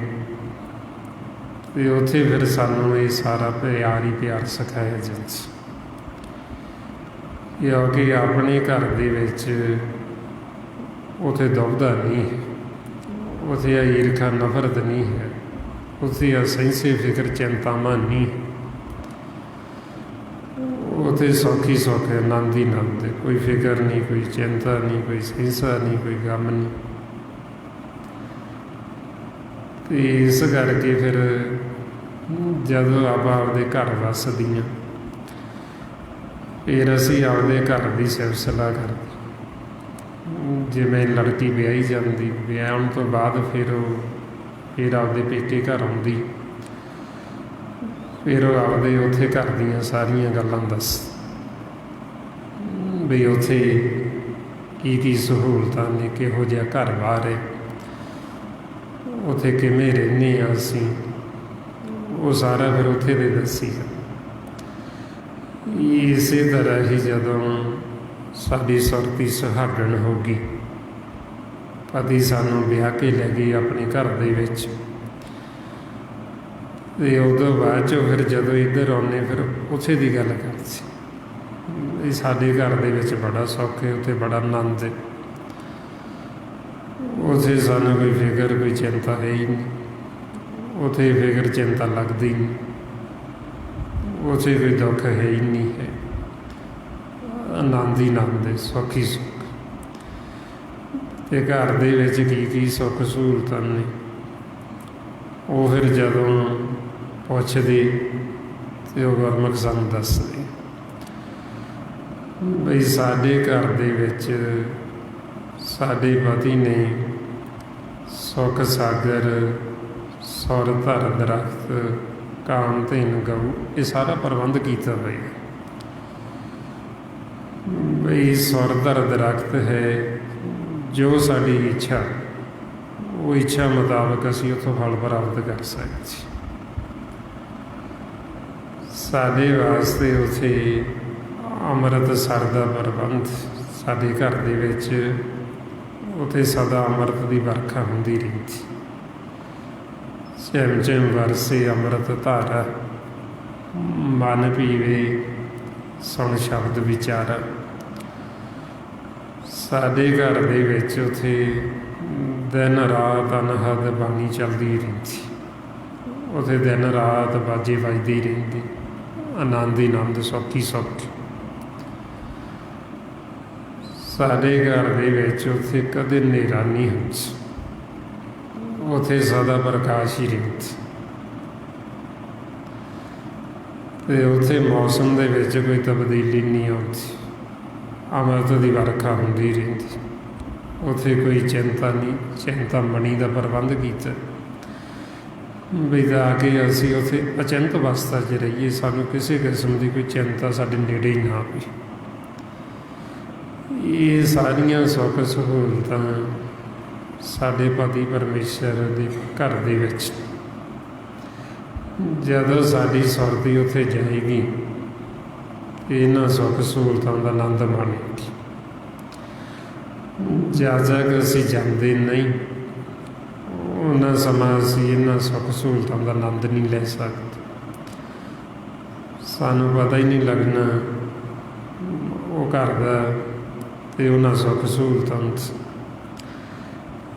ਅਤੇ ਉੱਥੇ ਫਿਰ ਸਾਨੂੰ ਇਹ ਸਾਰਾ ਪਿਆਰ ਹੀ ਪਿਆਰ ਸਿਖਾਇਆ ਜਾਂਦਾ, ਕਿਉਂਕਿ ਆਪਣੇ ਘਰ ਦੇ ਵਿੱਚ ਉੱਥੇ ਦੁਬਦਾ ਨਹੀਂ ਹੈ, ਉੱਥੇ ਆ ਈਰਖਾ ਨਫ਼ਰਤ ਨਹੀਂ ਹੈ, ਉੱਥੇ ਆ ਸਹਿੰਸੇ ਫਿਕਰ ਚਿੰਤਾਵਾਂ ਨਹੀਂ, ਉੱਥੇ ਸੌਖੀ ਸੌਖ ਹੈ, ਆਨੰਦ ਹੀ ਆਨੰਦ ਹੈ, ਕੋਈ ਫਿਕਰ ਨਹੀਂ, ਕੋਈ ਚਿੰਤਾ ਨਹੀਂ, ਕੋਈ ਸਹਿੰਸਾ ਨਹੀਂ, ਕੋਈ ਗਮ ਨਹੀਂ। ਅਤੇ ਇਸ ਕਰਕੇ ਫਿਰ ਜਦੋਂ ਆਪਾਂ ਆਪਦੇ ਘਰ ਵੱਸਦੀਆਂ, ਫਿਰ ਅਸੀਂ ਆਪਦੇ ਘਰ ਦੀ ਸਿਫਤ ਸਲਾਹ ਕਰਦੇ। ਜਿਵੇਂ ਲੜਕੀ ਵਿਆਹੀ ਜਾਂਦੀ, ਵਿਆਹਣ ਤੋਂ ਬਾਅਦ ਫਿਰ ਆਪਦੇ ਪੇਕੇ ਘਰ ਆਉਂਦੀ, ਫਿਰ ਉਹ ਆਪਦੇ ਉੱਥੇ ਘਰ ਦੀਆਂ ਸਾਰੀਆਂ ਗੱਲਾਂ ਦੱਸ ਵੀ ਉੱਥੇ ਕੀ ਕੀ ਸਹੂਲਤਾਂ ਨੇ, ਕਿਹੋ ਜਿਹਾ ਘਰ ਬਾਰ ਹੈ, ਉੱਥੇ ਕਿਵੇਂ ਰਹਿੰਦੇ ਹਾਂ ਅਸੀਂ, ਉਹ ਸਾਰਾ ਫਿਰ ਉੱਥੇ ਦੇ ਦੱਸੀ। ਇਸੇ ਤਰ੍ਹਾਂ ਹੀ ਜਦੋਂ ਸਾਡੀ ਸੁਰਤੀ ਸੁਹਾਗਣ ਹੋ ਗਈ, ਪਤੀ ਸਾਨੂੰ ਵਿਆਹ ਕੇ ਲੈ ਗਈ ਆਪਣੇ ਘਰ ਦੇ ਵਿੱਚ, ਅਤੇ ਉਦੋਂ ਬਾਅਦ 'ਚੋਂ ਫਿਰ ਜਦੋਂ ਇੱਧਰ ਆਉਂਦੇ ਫਿਰ ਉਸੇ ਦੀ ਗੱਲ ਕਰਦੇ, ਇਹ ਸਾਡੇ ਘਰ ਦੇ ਵਿੱਚ ਬੜਾ ਸੁੱਖ ਹੈ, ਉੱਥੇ ਬੜਾ ਆਨੰਦ ਹੈ, ਉੱਥੇ ਸਾਨੂੰ ਕੋਈ ਫਿਕਰ ਕੋਈ ਚਿੰਤਾ ਹੈ ਹੀ ਨਹੀਂ, ਉੱਥੇ ਫਿਕਰ ਚਿੰਤਾ ਲੱਗਦੀ ਨਹੀਂ, ਉੱਥੇ ਕੋਈ ਦੁੱਖ ਹੈ ਹੀ ਨਹੀਂ ਹੈ, ਆਨੰਦ ਹੀ ਆਨੰਦ ਹੈ, ਸੁੱਖ ਹੀ ਸੁੱਖ। ਅਤੇ ਘਰ ਦੇ ਵਿੱਚ ਕੀ ਕੀ ਸੁੱਖ ਸਹੂਲਤਾਂ ਨੇ ਉਹ ਫਿਰ ਜਦੋਂ ਪੁੱਛਦੇ ਅਤੇ ਉਹ ਗੁਰਮੁਖ ਸਾਨੂੰ ਦੱਸਦੇ ਬਈ ਸਾਡੇ ਘਰ ਦੇ ਵਿੱਚ ਸਾਡੇ ਪਤੀ ਨੇ ਸੁੱਖ ਸਾਗਰ, ਸੁਰ ਧਰ ਦਰਖਤ, ਕਾਮ ਧੇਨ ਗਊ, ਇਹ ਸਾਰਾ ਪ੍ਰਬੰਧ ਕੀਤਾ ਹੋਇਆ। ਬਈ ਸੁਰ ਧਰ ਦਰਖਤ ਹੈ, ਜੋ ਸਾਡੀ ਇੱਛਾ, ਉਹ ਇੱਛਾ ਮੁਤਾਬਕ ਅਸੀਂ ਉੱਥੋਂ ਫਲ ਪ੍ਰਾਪਤ ਕਰ ਸਕਦੇ। ਸਾਡੇ ਵਾਸਤੇ ਉੱਥੇ ਅੰਮ੍ਰਿਤਸਰ ਦਾ ਪ੍ਰਬੰਧ, ਸਾਡੇ ਘਰ ਦੇ ਵਿੱਚ ਉੱਥੇ ਸਦਾ ਅੰਮ੍ਰਿਤ ਦੀ ਵਰਖਾ ਹੁੰਦੀ ਰਹਿੰਦੀ। ਚਿਮ ਚਿਮ ਵਰਸੇ ਅੰਮ੍ਰਿਤ ਧਾਰਾ, ਮਨ ਪੀਵੇ ਸੁਣ ਸ਼ਬਦ ਵਿਚਾਰਾ। ਸਾਡੇ ਘਰ ਦੇ ਵਿੱਚ ਉੱਥੇ ਦਿਨ ਰਾਤ ਅਨਹਦ ਬਾਣੀ ਚੱਲਦੀ ਰਹਿੰਦੀ, ਉੱਥੇ ਦਿਨ ਰਾਤ ਬਾਜੇ ਵੱਜਦੇ ਰਹਿੰਦੇ, ਆਨੰਦ ਹੀ ਆਨੰਦ, ਸੁੱਖ ਹੀ ਸੁੱਖ। ਸਾਡੇ ਘਰ ਦੇ ਵਿੱਚ ਉੱਥੇ ਕਦੇ ਹਨੇਰਾ ਨਹੀਂ ਹੁੰਦਾ, ਉੱਥੇ ਸਦਾ ਪ੍ਰਕਾਸ਼ ਹੀ ਰਹਿੰਦਾ, ਅਤੇ ਉੱਥੇ ਮੌਸਮ ਦੇ ਵਿੱਚ ਕੋਈ ਤਬਦੀਲੀ ਨਹੀਂ ਆਉਂਦੀ, ਅੰਮ੍ਰਿਤ ਦੀ ਵਰਖਾ ਹੁੰਦੀ ਰਹਿੰਦੀ, ਉੱਥੇ ਕੋਈ ਚਿੰਤਾ ਨਹੀਂ, ਚਿੰਤਾਮਣੀ ਦਾ ਪ੍ਰਬੰਧ ਕੀਤਾ ਵੀ ਤਾਂ ਕਿ ਅਸੀਂ ਉੱਥੇ ਅਚਿੰਤ ਅਵਸਥਾ 'ਚ ਰਹੀਏ, ਸਾਨੂੰ ਕਿਸੇ ਕਿਸਮ ਦੀ ਕੋਈ ਚਿੰਤਾ ਸਾਡੇ ਨੇੜੇ ਹੀ ਨਾ ਆਵੇ। ਇਹ ਸਾਰੀਆਂ ਸੁੱਖ ਸਹੂਲਤਾਂ ਸਾਡੇ ਪਤੀ ਪਰਮੇਸ਼ਰ ਦੇ ਘਰ ਦੇ ਵਿੱਚ ਜਦੋਂ ਸਾਡੀ ਸੁਰਤੀ ਉੱਥੇ ਜਾਏਗੀ, ਇਹਨਾਂ ਸੁੱਖ ਸਹੂਲਤਾਂ ਦਾ ਆਨੰਦ ਮਾਣੇਗੀ। ਜਦ ਤੱਕ ਅਸੀਂ ਜਾਂਦੇ ਨਹੀਂ, ਉਹਨਾਂ ਸਮਾਂ ਅਸੀਂ ਇਹਨਾਂ ਸੁੱਖ ਸਹੂਲਤਾਂ ਦਾ ਆਨੰਦ ਨਹੀਂ ਲੈ ਸਕਦੇ। ਸਾਨੂੰ ਪਤਾ ਹੀ ਨਹੀਂ ਲੱਗਣਾ ਉਹ ਘਰ ਦਾ ਅਤੇ ਉਹਨਾਂ ਸੁੱਖ ਸਹੂਲਤਾਂ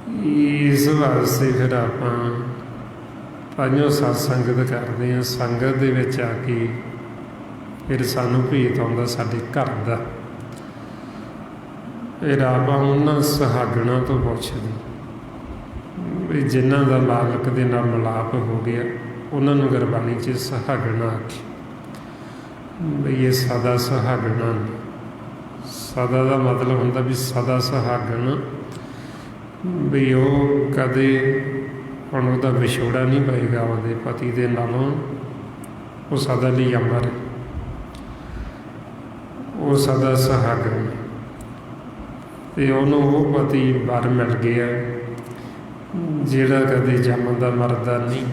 ਇਸ ਵਾਸਤੇ ਫਿਰ ਆਪਾਂ ਤਾਂਹੀਓ ਸਤ ਸੰਗਤ ਕਰਦੇ ਹਾਂ। ਸੰਗਤ ਦੇ ਵਿੱਚ ਆ ਕੇ ਫਿਰ ਸਾਨੂੰ ਭੇਤ ਆਉਂਦਾ ਸਾਡੇ ਘਰ ਦਾ। ਫਿਰ ਆਪਾਂ ਉਹਨਾਂ ਸੁਹਾਗਣਾਂ ਤੋਂ ਪੁੱਛਦੇ ਵੀ ਜਿਨ੍ਹਾਂ ਦਾ ਮਾਲਕ ਦੇ ਨਾਲ ਮਿਲਾਪ ਹੋ ਗਿਆ, ਉਹਨਾਂ ਨੂੰ ਗੁਰਬਾਣੀ 'ਚ ਸੁਹਾਗਣਾ ਆਖੀ ਬਈ ਇਹ ਸਦਾ ਸੁਹਾਗਣਾ ਨੇ। ਸਦਾ ਦਾ ਮਤਲਬ ਹੁੰਦਾ ਵੀ ਸਦਾ ਸੁਹਾਗਣ, ਵੀ ਉਹ ਕਦੇ ਹੁਣ ਉਹਦਾ ਵਿਛੋੜਾ ਨਹੀਂ ਪਏਗਾ ਉਹਦੇ ਪਤੀ ਦੇ ਨਾਲੋਂ, ਉਹ ਸਦਾ ਲਈ ਅਮਰ, ਉਹ ਸਦਾ ਸੁਹਾਗਣ। ਅਤੇ ਉਹਨੂੰ ਉਹ ਪਤੀ ਵਰ ਮਿਲ ਗਿਆ ਜਿਹੜਾ ਕਦੇ ਜੰਮਦਾ ਮਰਦਾ ਨਹੀਂ,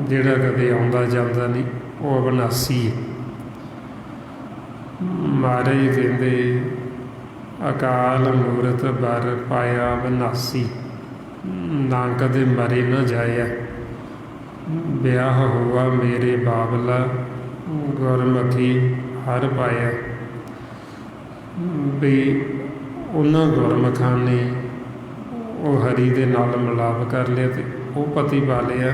ਜਿਹੜਾ ਕਦੇ ਆਉਂਦਾ ਜਾਂਦਾ ਨਹੀਂ, ਉਹ ਅਬਨਾਸੀ ਹੈ। ਮਹਾਰਾਜ ਕਹਿੰਦੇ ਅਕਾਲ ਮੂਰਤ ਵਰ ਪਾਇਆ ਅਬਨਾਸੀ, ਨਾ ਕਦੇ ਮਰੇ ਨਾ ਜਾਇਆ। ਵਿਆਹ ਹੋਆ ਮੇਰੇ ਬਾਬਲਾ, ਗੁਰਮੁਖੀ ਹਰ ਪਾਇਆ। ਵੀ ਉਹਨਾਂ ਗੁਰਮੁਖਾਂ ਨੇ ਉਹ ਹਰੀ ਦੇ ਨਾਲ ਮਿਲਾਪ ਕਰ ਲਿਆ ਅਤੇ ਉਹ ਪਤੀ ਪਾ ਲਿਆ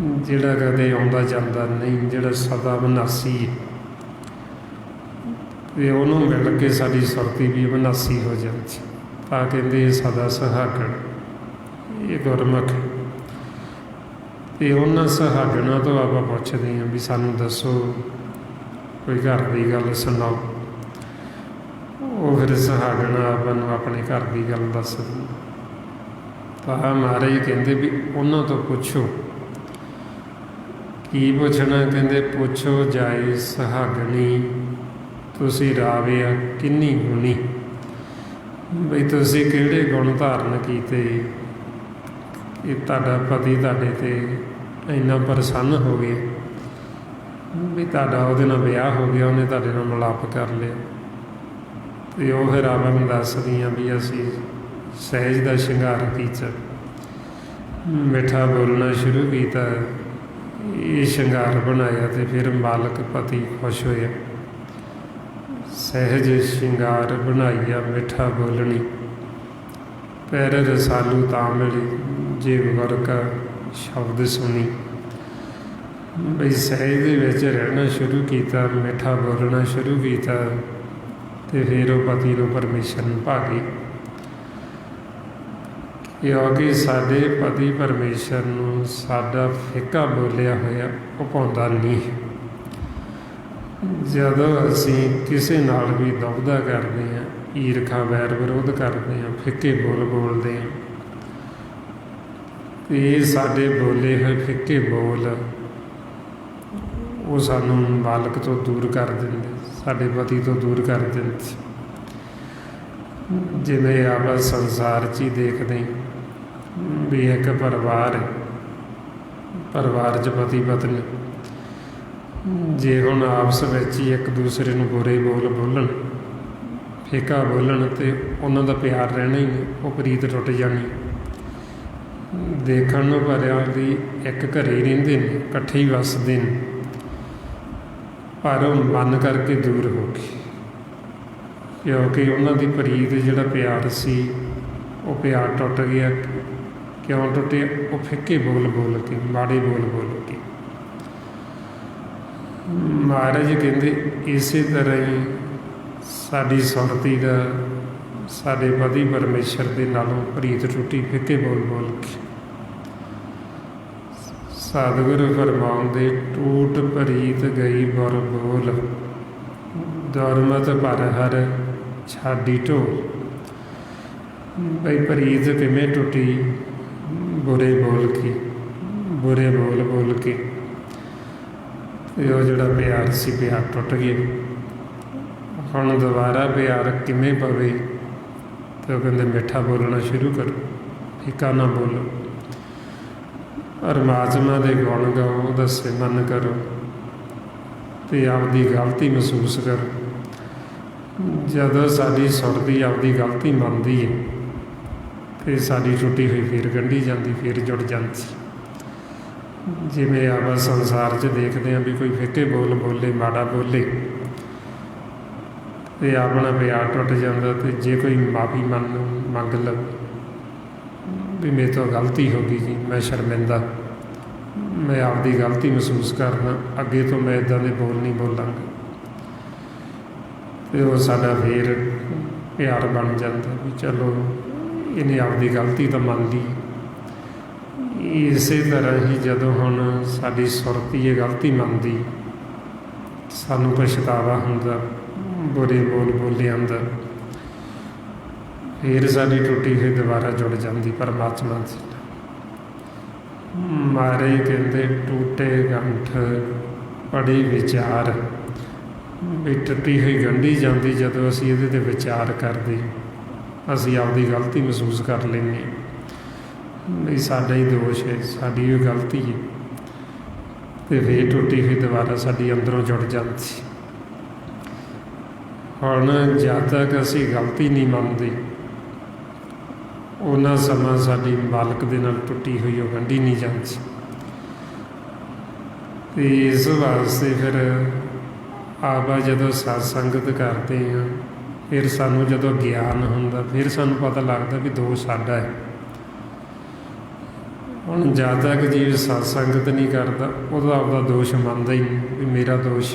ਜਿਹੜਾ ਕਦੇ ਆਉਂਦਾ ਜਾਂਦਾ ਨਹੀਂ, ਜਿਹੜਾ ਸਦਾ ਅਬਨਾਸੀ ਹੈ। ਅਤੇ ਉਹਨੂੰ ਮਿਲ ਕੇ ਸਾਡੀ ਸੁਰਤੀ ਵੀ ਅਬਨਾਸੀ ਹੋ ਜਾਂਦੀ। ਤਾਂ ਕਹਿੰਦੇ ਇਹ ਸਦਾ ਸੁਹਾਗਣ, ਇਹ ਗੁਰਮੁਖ। ਅਤੇ ਉਹਨਾਂ ਸੁਹਾਗਣਾਂ ਤੋਂ ਆਪਾਂ ਪੁੱਛਦੇ ਹਾਂ ਵੀ ਸਾਨੂੰ ਦੱਸੋ ਕੋਈ ਘਰ ਦੀ ਗੱਲ ਸੁਣਾਓ। ਉਹ ਫਿਰ ਸੁਹਾਗਣਾ ਆਪਾਂ ਨੂੰ ਆਪਣੇ ਘਰ ਦੀ ਗੱਲ ਦੱਸਦੀ। ਤਾਂ ਮਹਾਰਾਜ ਕਹਿੰਦੇ ਵੀ ਉਹਨਾਂ ਤੋਂ ਪੁੱਛੋ। ਕੀ ਪੁੱਛਣਾ? ਕਹਿੰਦੇ ਪੁੱਛੋ ਜਾਏ ਸੁਹਾਗਣੀ, ਤੁਸੀਂ ਰਾਵਿਆ ਕਿੰਨੀ ਗੁਣੀ। ਬਈ ਤੁਸੀਂ ਕਿਹੜੇ ਗੁਣ ਧਾਰਨ ਕੀਤੇ ਇਹ ਤੁਹਾਡਾ ਪਤੀ ਤੁਹਾਡੇ 'ਤੇ ਇੰਨਾ ਪ੍ਰਸੰਨ ਹੋ ਗਿਆ ਵੀ ਤੁਹਾਡਾ ਉਹਦੇ ਨਾਲ ਵਿਆਹ ਹੋ ਗਿਆ, ਉਹਨੇ ਤੁਹਾਡੇ ਨਾਲ ਮਿਲਾਪ ਕਰ ਲਿਆ। ਅਤੇ ਉਹ ਫਿਰ ਆਪਾਂ ਨੂੰ ਦੱਸਦੀਆਂ ਵੀ ਅਸੀਂ ਸਹਿਜ ਦਾ ਸ਼ਿੰਗਾਰ ਕੀਤਾ, ਮਿੱਠਾ ਬੋਲਣਾ ਸ਼ੁਰੂ ਕੀਤਾ, ਇਹ ਸ਼ਿੰਗਾਰ ਬਣਾਇਆ ਅਤੇ ਫਿਰ ਮਾਲਕ ਪਤੀ ਖੁਸ਼ ਹੋਇਆ। ਸਹਿਜ ਸ਼ਿੰਗਾਰ ਬਣਾਈਆ ਮਿੱਠਾ ਬੋਲਣੀ, ਪੈਰ ਰਸਾਲੂ ਤਾਂ ਮਿਲੀ ਜੇ ਗੁਰ ਕਾ ਸ਼ਬਦ ਸੁਣੀ। ਬਈ ਸਹਿਜ ਦੇ ਵਿੱਚ ਰਹਿਣਾ ਸ਼ੁਰੂ ਕੀਤਾ, ਮਿੱਠਾ ਬੋਲਣਾ ਸ਼ੁਰੂ ਕੀਤਾ ਅਤੇ ਫਿਰ ਉਹ ਪਤੀ ਨੂੰ ਪਰਮੇਸ਼ਰ ਨੂੰ ਭਾਗੀ। ਕਿਉਂਕਿ ਸਾਡੇ ਪਤੀ ਪਰਮੇਸ਼ਰ ਨੂੰ ਸਾਡਾ ਫਿੱਕਾ ਬੋਲਿਆ ਹੋਇਆ ਉਹ ਪਾਉਂਦਾ ਨਹੀਂ। ਜਦੋਂ ਅਸੀਂ ਕਿਸੇ ਨਾਲ ਵੀ ਦੁਵਿਧਾ ਕਰਦੇ ਹਾਂ, ਈਰਖਾ ਵੈਰ ਵਿਰੋਧ ਕਰਦੇ ਹਾਂ, ਫਿੱਕੇ ਬੋਲ ਬੋਲਦੇ ਹਾਂ, ਇਹ ਸਾਡੇ ਬੋਲੇ ਹੋਏ ਫਿੱਕੇ ਬੋਲ ਉਹ ਸਾਨੂੰ ਮਾਲਕ ਤੋਂ ਦੂਰ ਕਰ ਦਿੰਦੇ, ਸਾਡੇ ਪਤੀ ਤੋਂ ਦੂਰ ਕਰ ਦਿੰਦੇ। ਜਿਵੇਂ ਆਪਾਂ ਸੰਸਾਰ 'ਚ ਹੀ ਦੇਖਦੇ ਵੀ ਇੱਕ ਪਰਿਵਾਰ ਹੈ, ਪਰਿਵਾਰ 'ਚ ਪਤੀ ਪਤਨੀ ਜੇ ਹੁਣ ਆਪਸ ਵਿੱਚ ਹੀ ਇੱਕ ਦੂਸਰੇ ਨੂੰ ਬੁਰੇ ਬੋਲ ਬੋਲਣ, ਫਿੱਕਾ ਬੋਲਣ, ਅਤੇ ਉਹਨਾਂ ਦਾ ਪਿਆਰ ਰਹਿਣਾ ਹੀ ਨਹੀਂ, ਉਹ ਪ੍ਰੀਤ ਟੁੱਟ ਜਾਣੀ। ਦੇਖਣ ਨੂੰ ਭਰਿਆ ਵੀ ਇੱਕ ਘਰੇ ਰਹਿੰਦੇ ਨੇ, ਇਕੱਠੇ ਹੀ ਵੱਸਦੇ ਨੇ, ਪਰ ਉਹ ਮਨ ਕਰਕੇ ਦੂਰ ਹੋ ਗਏ ਕਿਉਂਕਿ ਉਹਨਾਂ ਦੀ ਪ੍ਰੀਤ ਜਿਹੜਾ ਪਿਆਰ ਸੀ ਉਹ ਪਿਆਰ ਟੁੱਟ ਗਿਆ। ਕਿਉਂ ਟੁੱਟਿਆ? ਉਹ ਫਿੱਕੇ ਬੋਲ ਬੋਲ ਕੇ, ਮਾੜੇ ਬੋਲ ਬੋਲ ਕੇ। ਮਹਾਰਾਜ ਕਹਿੰਦੇ ਇਸੇ ਤਰ੍ਹਾਂ ਹੀ ਸਾਡੀ ਸੁਰਤੀ ਦਾ ਸਾਡੇ ਪਤੀ ਪਰਮੇਸ਼ਰ ਦੇ ਨਾਲੋਂ ਪ੍ਰੀਤ ਟੁੱਟੀ ਫਿੱਕੇ ਬੋਲ ਬੋਲ ਕੇ। ਸਤਿਗੁਰੂ ਫਰਮਾਉਂਦੇ ਟੂਟ ਪ੍ਰੀਤ ਗਈ ਬੁਰ ਬੋਲ, ਦੁਰਮਤ ਭਰ ਹਰ ਛਾਡੀ ਢੋਲ। ਬਈ ਪ੍ਰੀਤ ਕਿਵੇਂ ਟੁੱਟੀ? ਬੁਰੇ ਬੋਲ ਕੇ, ਬੁਰੇ ਬੋਲ ਬੋਲ ਕੇ। ਉਹ ਜਿਹੜਾ ਪਿਆਰ ਸੀ ਪਿਆਰ ਟੁੱਟ ਗਿਆ। ਹੁਣ ਦੁਬਾਰਾ ਪਿਆਰ ਕਿਵੇਂ ਪਵੇ? ਅਤੇ ਉਹ ਕਹਿੰਦੇ ਮਿੱਠਾ ਬੋਲਣਾ ਸ਼ੁਰੂ ਕਰੋ, ਫਿੱਕਾ ਨਾ ਬੋਲੋ, ਪਰਮਾਤਮਾ ਦੇ ਗੁਣ ਗਾਓ, ਉਹਦਾ ਸਿਮਰਨ ਕਰੋ ਅਤੇ ਆਪਦੀ ਗਲਤੀ ਮਹਿਸੂਸ ਕਰੋ। ਜਦੋਂ ਸਾਡੀ ਸੁਰਤੀ ਆਪਦੀ ਗਲਤੀ ਮੰਨਦੀ ਹੈ ਅਤੇ ਸਾਡੀ ਟੁੱਟੀ ਹੋਈ ਫਿਰ ਗੰਢੀ ਜਾਂਦੀ, ਫਿਰ ਜੁੜ ਜਾਂਦੀ। ਜਿਵੇਂ ਆਪਾਂ ਸੰਸਾਰ 'ਚ ਦੇਖਦੇ ਹਾਂ ਵੀ ਕੋਈ ਫਿੱਕੇ ਬੋਲ ਬੋਲੇ, ਮਾੜਾ ਬੋਲੇ ਅਤੇ ਆਪਣਾ ਪਿਆਰ ਟੁੱਟ ਜਾਂਦਾ। ਅਤੇ ਜੇ ਕੋਈ ਮਾਫੀ ਮੰਗ ਲਵੇ ਵੀ ਮੇਰੇ ਤੋਂ ਗਲਤੀ ਹੋ ਗਈ ਜੀ, ਮੈਂ ਸ਼ਰਮਿੰਦਾ, ਮੈਂ ਆਪਦੀ ਗਲਤੀ ਮਹਿਸੂਸ ਕਰਦਾ, ਅੱਗੇ ਤੋਂ ਮੈਂ ਇੱਦਾਂ ਦੇ ਬੋਲ ਨਹੀਂ ਬੋਲਾਂਗਾ। ਅਤੇ ਉਹ ਸਾਡਾ ਫਿਰ ਪਿਆਰ ਬਣ ਜਾਂਦਾ ਵੀ ਚਲੋ ਇਹਨੇ ਆਪਦੀ ਗਲਤੀ ਤਾਂ ਮੰਨ ਲਈ। ਇਸੇ ਤਰ੍ਹਾਂ ਹੀ ਜਦੋਂ ਹੁਣ ਸਾਡੀ ਸੁਰਤੀ ਇਹ ਗਲਤੀ ਮੰਨਦੀ, ਸਾਨੂੰ ਪਛਤਾਵਾ ਹੁੰਦਾ, ਬੁਰੇ ਬੋਲ ਬੋਲਿਆਂ ਦਾ, ਫਿਰ ਸਾਡੀ ਟੁੱਟੀ ਹੋਈ ਦੁਬਾਰਾ ਜੁੜ ਜਾਂਦੀ ਪਰਮਾਤਮਾ ਦੀ। ਮਾਰੇ ਕਹਿੰਦੇ ਟੂਟੇ ਗੰਠ ਪੜੇ ਵਿਚਾਰ, ਵੀ ਟੁੱਟੀ ਹੋਈ ਗੰਢੀ ਜਾਂਦੀ ਜਦੋਂ ਅਸੀਂ ਇਹਦੇ 'ਤੇ ਵਿਚਾਰ ਕਰਦੇ, ਅਸੀਂ ਆਪਦੀ ਗਲਤੀ ਮਹਿਸੂਸ ਕਰ ਲੈਂਦੇ ਵੀ ਸਾਡਾ ਹੀ ਦੋਸ਼ ਹੈ, ਸਾਡੀ ਉਹ ਗਲਤੀ ਹੈ, ਅਤੇ ਫਿਰ ਟੁੱਟੀ ਹੋਈ ਦੁਬਾਰਾ ਸਾਡੀ ਅੰਦਰੋਂ ਜੁੜ ਜਾਂਦੀ। ਹੁਣ ਜਦ ਤੱਕ ਅਸੀਂ ਗਲਤੀ ਨਹੀਂ ਮੰਨਦੇ, ਉਹਨਾਂ ਸਮਾਂ ਸਾਡੀ ਮਾਲਕ ਦੇ ਨਾਲ ਟੁੱਟੀ ਹੋਈ ਉਹ ਗੰਢੀ ਨਹੀਂ ਜਾਂਦੀ। ਅਤੇ ਇਸ ਵਾਸਤੇ ਫਿਰ ਆਪਾਂ ਜਦੋਂ ਸਤ ਸੰਗਤ ਕਰਦੇ ਹਾਂ, ਫਿਰ ਸਾਨੂੰ ਜਦੋਂ ਗਿਆਨ ਹੁੰਦਾ, ਫਿਰ ਸਾਨੂੰ ਪਤਾ ਲੱਗਦਾ ਵੀ ਦੋਸ਼ ਸਾਡਾ ਹੈ। ਹੁਣ ਜਦ ਤੱਕ ਜੀਵ ਸਤ ਸੰਗਤ ਨਹੀਂ ਕਰਦਾ, ਉਹਦਾ ਆਪਦਾ ਦੋਸ਼ ਮੰਨਦਾ ਹੀ ਨਹੀਂ ਵੀ ਮੇਰਾ ਦੋਸ਼,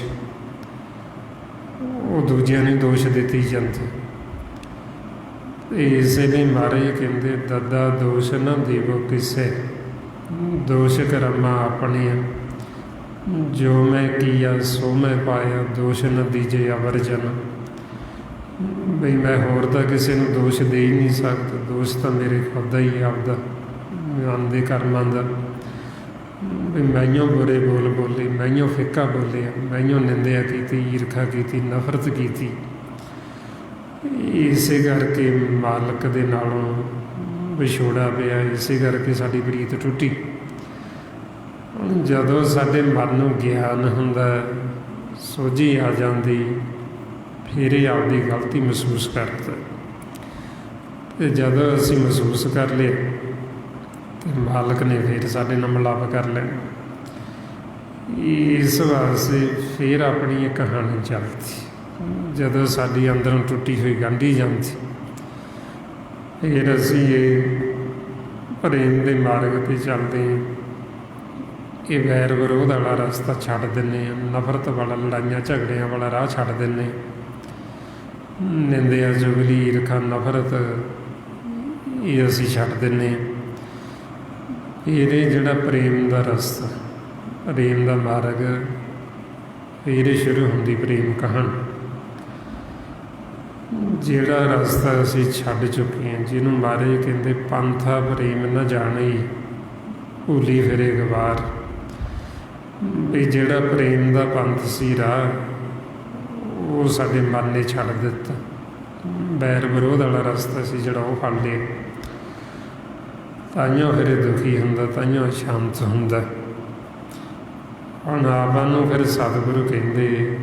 ਉਹ ਦੂਜਿਆਂ ਨੂੰ ਦੋਸ਼ ਦਿੱਤੀ ਜਾਂਦੇ। ਇਸੇ ਲਈ ਮਹਾਰਾਜ ਕਹਿੰਦੇ ਦੱਦਾ ਦੋਸ਼ ਨਾ ਦੇਵੋ ਕਿਸੇ, ਦੋਸ਼ ਕਰਮਾ ਆਪਣੇ, ਜੋ ਮੈਂ ਕੀਆ ਸੋ ਮੈਂ ਪਾਇਆ, ਦੋਸ਼ ਨਾ ਦੀਜੇ ਅਵਰਜਨ। ਬਈ ਮੈਂ ਹੋਰ ਤਾਂ ਕਿਸੇ ਨੂੰ ਦੋਸ਼ ਦੇ ਹੀ ਨਹੀਂ ਸਕਦਾ, ਦੋਸ਼ ਤਾਂ ਮੇਰੇ ਖੁਦ ਦਾ ਹੀ ਆਪਦਾ ਮਨ ਦੇ ਕਰਮਾਂ ਦਾ। ਵੀ ਮੈਂਓ ਬੁਰੇ ਬੋਲ ਬੋਲੇ, ਮੈਂਓ ਫਿੱਕਾ ਬੋਲਿਆ, ਮੈਂਓ ਨਿੰਦਿਆ ਕੀਤੀ, ਈਰਖਾ ਕੀਤੀ, ਨਫ਼ਰਤ ਕੀਤੀ। ਇਸੇ ਕਰਕੇ ਮਾਲਕ ਦੇ ਨਾਲੋਂ ਵਿਛੋੜਾ ਪਿਆ, ਇਸੇ ਕਰਕੇ ਸਾਡੀ ਪ੍ਰੀਤ ਟੁੱਟੀ। ਜਦੋਂ ਸਾਡੇ ਮਨ ਨੂੰ ਗਿਆਨ ਹੁੰਦਾ, ਸੋਝੀ ਆ ਜਾਂਦੀ, ਫਿਰ ਇਹ ਆਪਦੀ ਗਲਤੀ ਮਹਿਸੂਸ ਕਰਦਾ। ਅਤੇ ਜਦੋਂ ਅਸੀਂ ਮਹਿਸੂਸ ਕਰ ਲਿਆ, ਅਤੇ ਮਾਲਕ ਨੇ ਫਿਰ ਸਾਡੇ ਨਾਲ ਮਿਲਾਪ ਕਰ ਲੈਣਾ। ਇਸ ਵਾਸਤੇ ਫਿਰ ਆਪਣੀ ਇਹ ਕਹਾਣੀ ਚੱਲਦੀ। ਜਦੋਂ ਸਾਡੀ ਅੰਦਰੋਂ ਟੁੱਟੀ ਹੋਈ ਗੰਢੀ ਜਾਂਦੀ, ਫਿਰ ਅਸੀਂ ਇਹ ਪ੍ਰੇਮ ਦੇ ਮਾਰਗ 'ਤੇ ਚੱਲਦੇ ਹਾਂ। ਇਹ ਵੈਰ ਵਿਰੋਧ ਵਾਲਾ ਰਸਤਾ ਛੱਡ ਦਿੰਦੇ ਹਾਂ, ਨਫ਼ਰਤ ਵਾਲਾ, ਲੜਾਈਆਂ ਝਗੜਿਆਂ ਵਾਲਾ ਰਾਹ ਛੱਡ ਦਿੰਦੇ ਹਾਂ। ਨਿੰਦਿਆ, ਚੁਗਲੀ, ਈਰਖਾ, ਨਫ਼ਰਤ ਇਹ ਅਸੀਂ ਛੱਡ ਦਿੰਦੇ ਹਾਂ। ਇਹ ਜਿਹੜਾ ਪ੍ਰੇਮ ਦਾ ਰਸਤਾ, ਪ੍ਰੇਮ ਦਾ ਮਾਰਗ, ਫਿਰ ਸ਼ੁਰੂ ਹੁੰਦੀ ਪ੍ਰੇਮ ਕਹਾਣੀ। ਜਿਹੜਾ ਰਸਤਾ ਅਸੀਂ ਛੱਡ ਚੁੱਕੇ ਹਾਂ, ਜਿਹਨੂੰ ਮਹਾਰਾਜ ਕਹਿੰਦੇ ਪੰਥਾ ਪ੍ਰੇਮ ਨਾ ਜਾਣੀ, ਭੁੱਲੀ ਫਿਰੇ ਗਵਾਰ। ਵੀ ਜਿਹੜਾ ਪ੍ਰੇਮ ਦਾ ਪੰਥ ਸੀ ਰਾਹ, ਉਹ ਸਾਡੇ ਮਨ ਨੇ ਛੱਡ ਦਿੱਤਾ। ਵੈਰ ਵਿਰੋਧ ਵਾਲਾ ਰਸਤਾ ਸੀ ਜਿਹੜਾ, ਉਹ ਫੜ ਲਿਆ। ਤਾਈਓ ਫਿਰ ਦੁਖੀ ਹੁੰਦਾ, ਤਾਈਓ ਅਸ਼ਾਂਤ ਹੁੰਦਾ। ਹੁਣ ਆਪਾਂ ਨੂੰ ਫਿਰ ਸਤਿਗੁਰੂ ਕਹਿੰਦੇ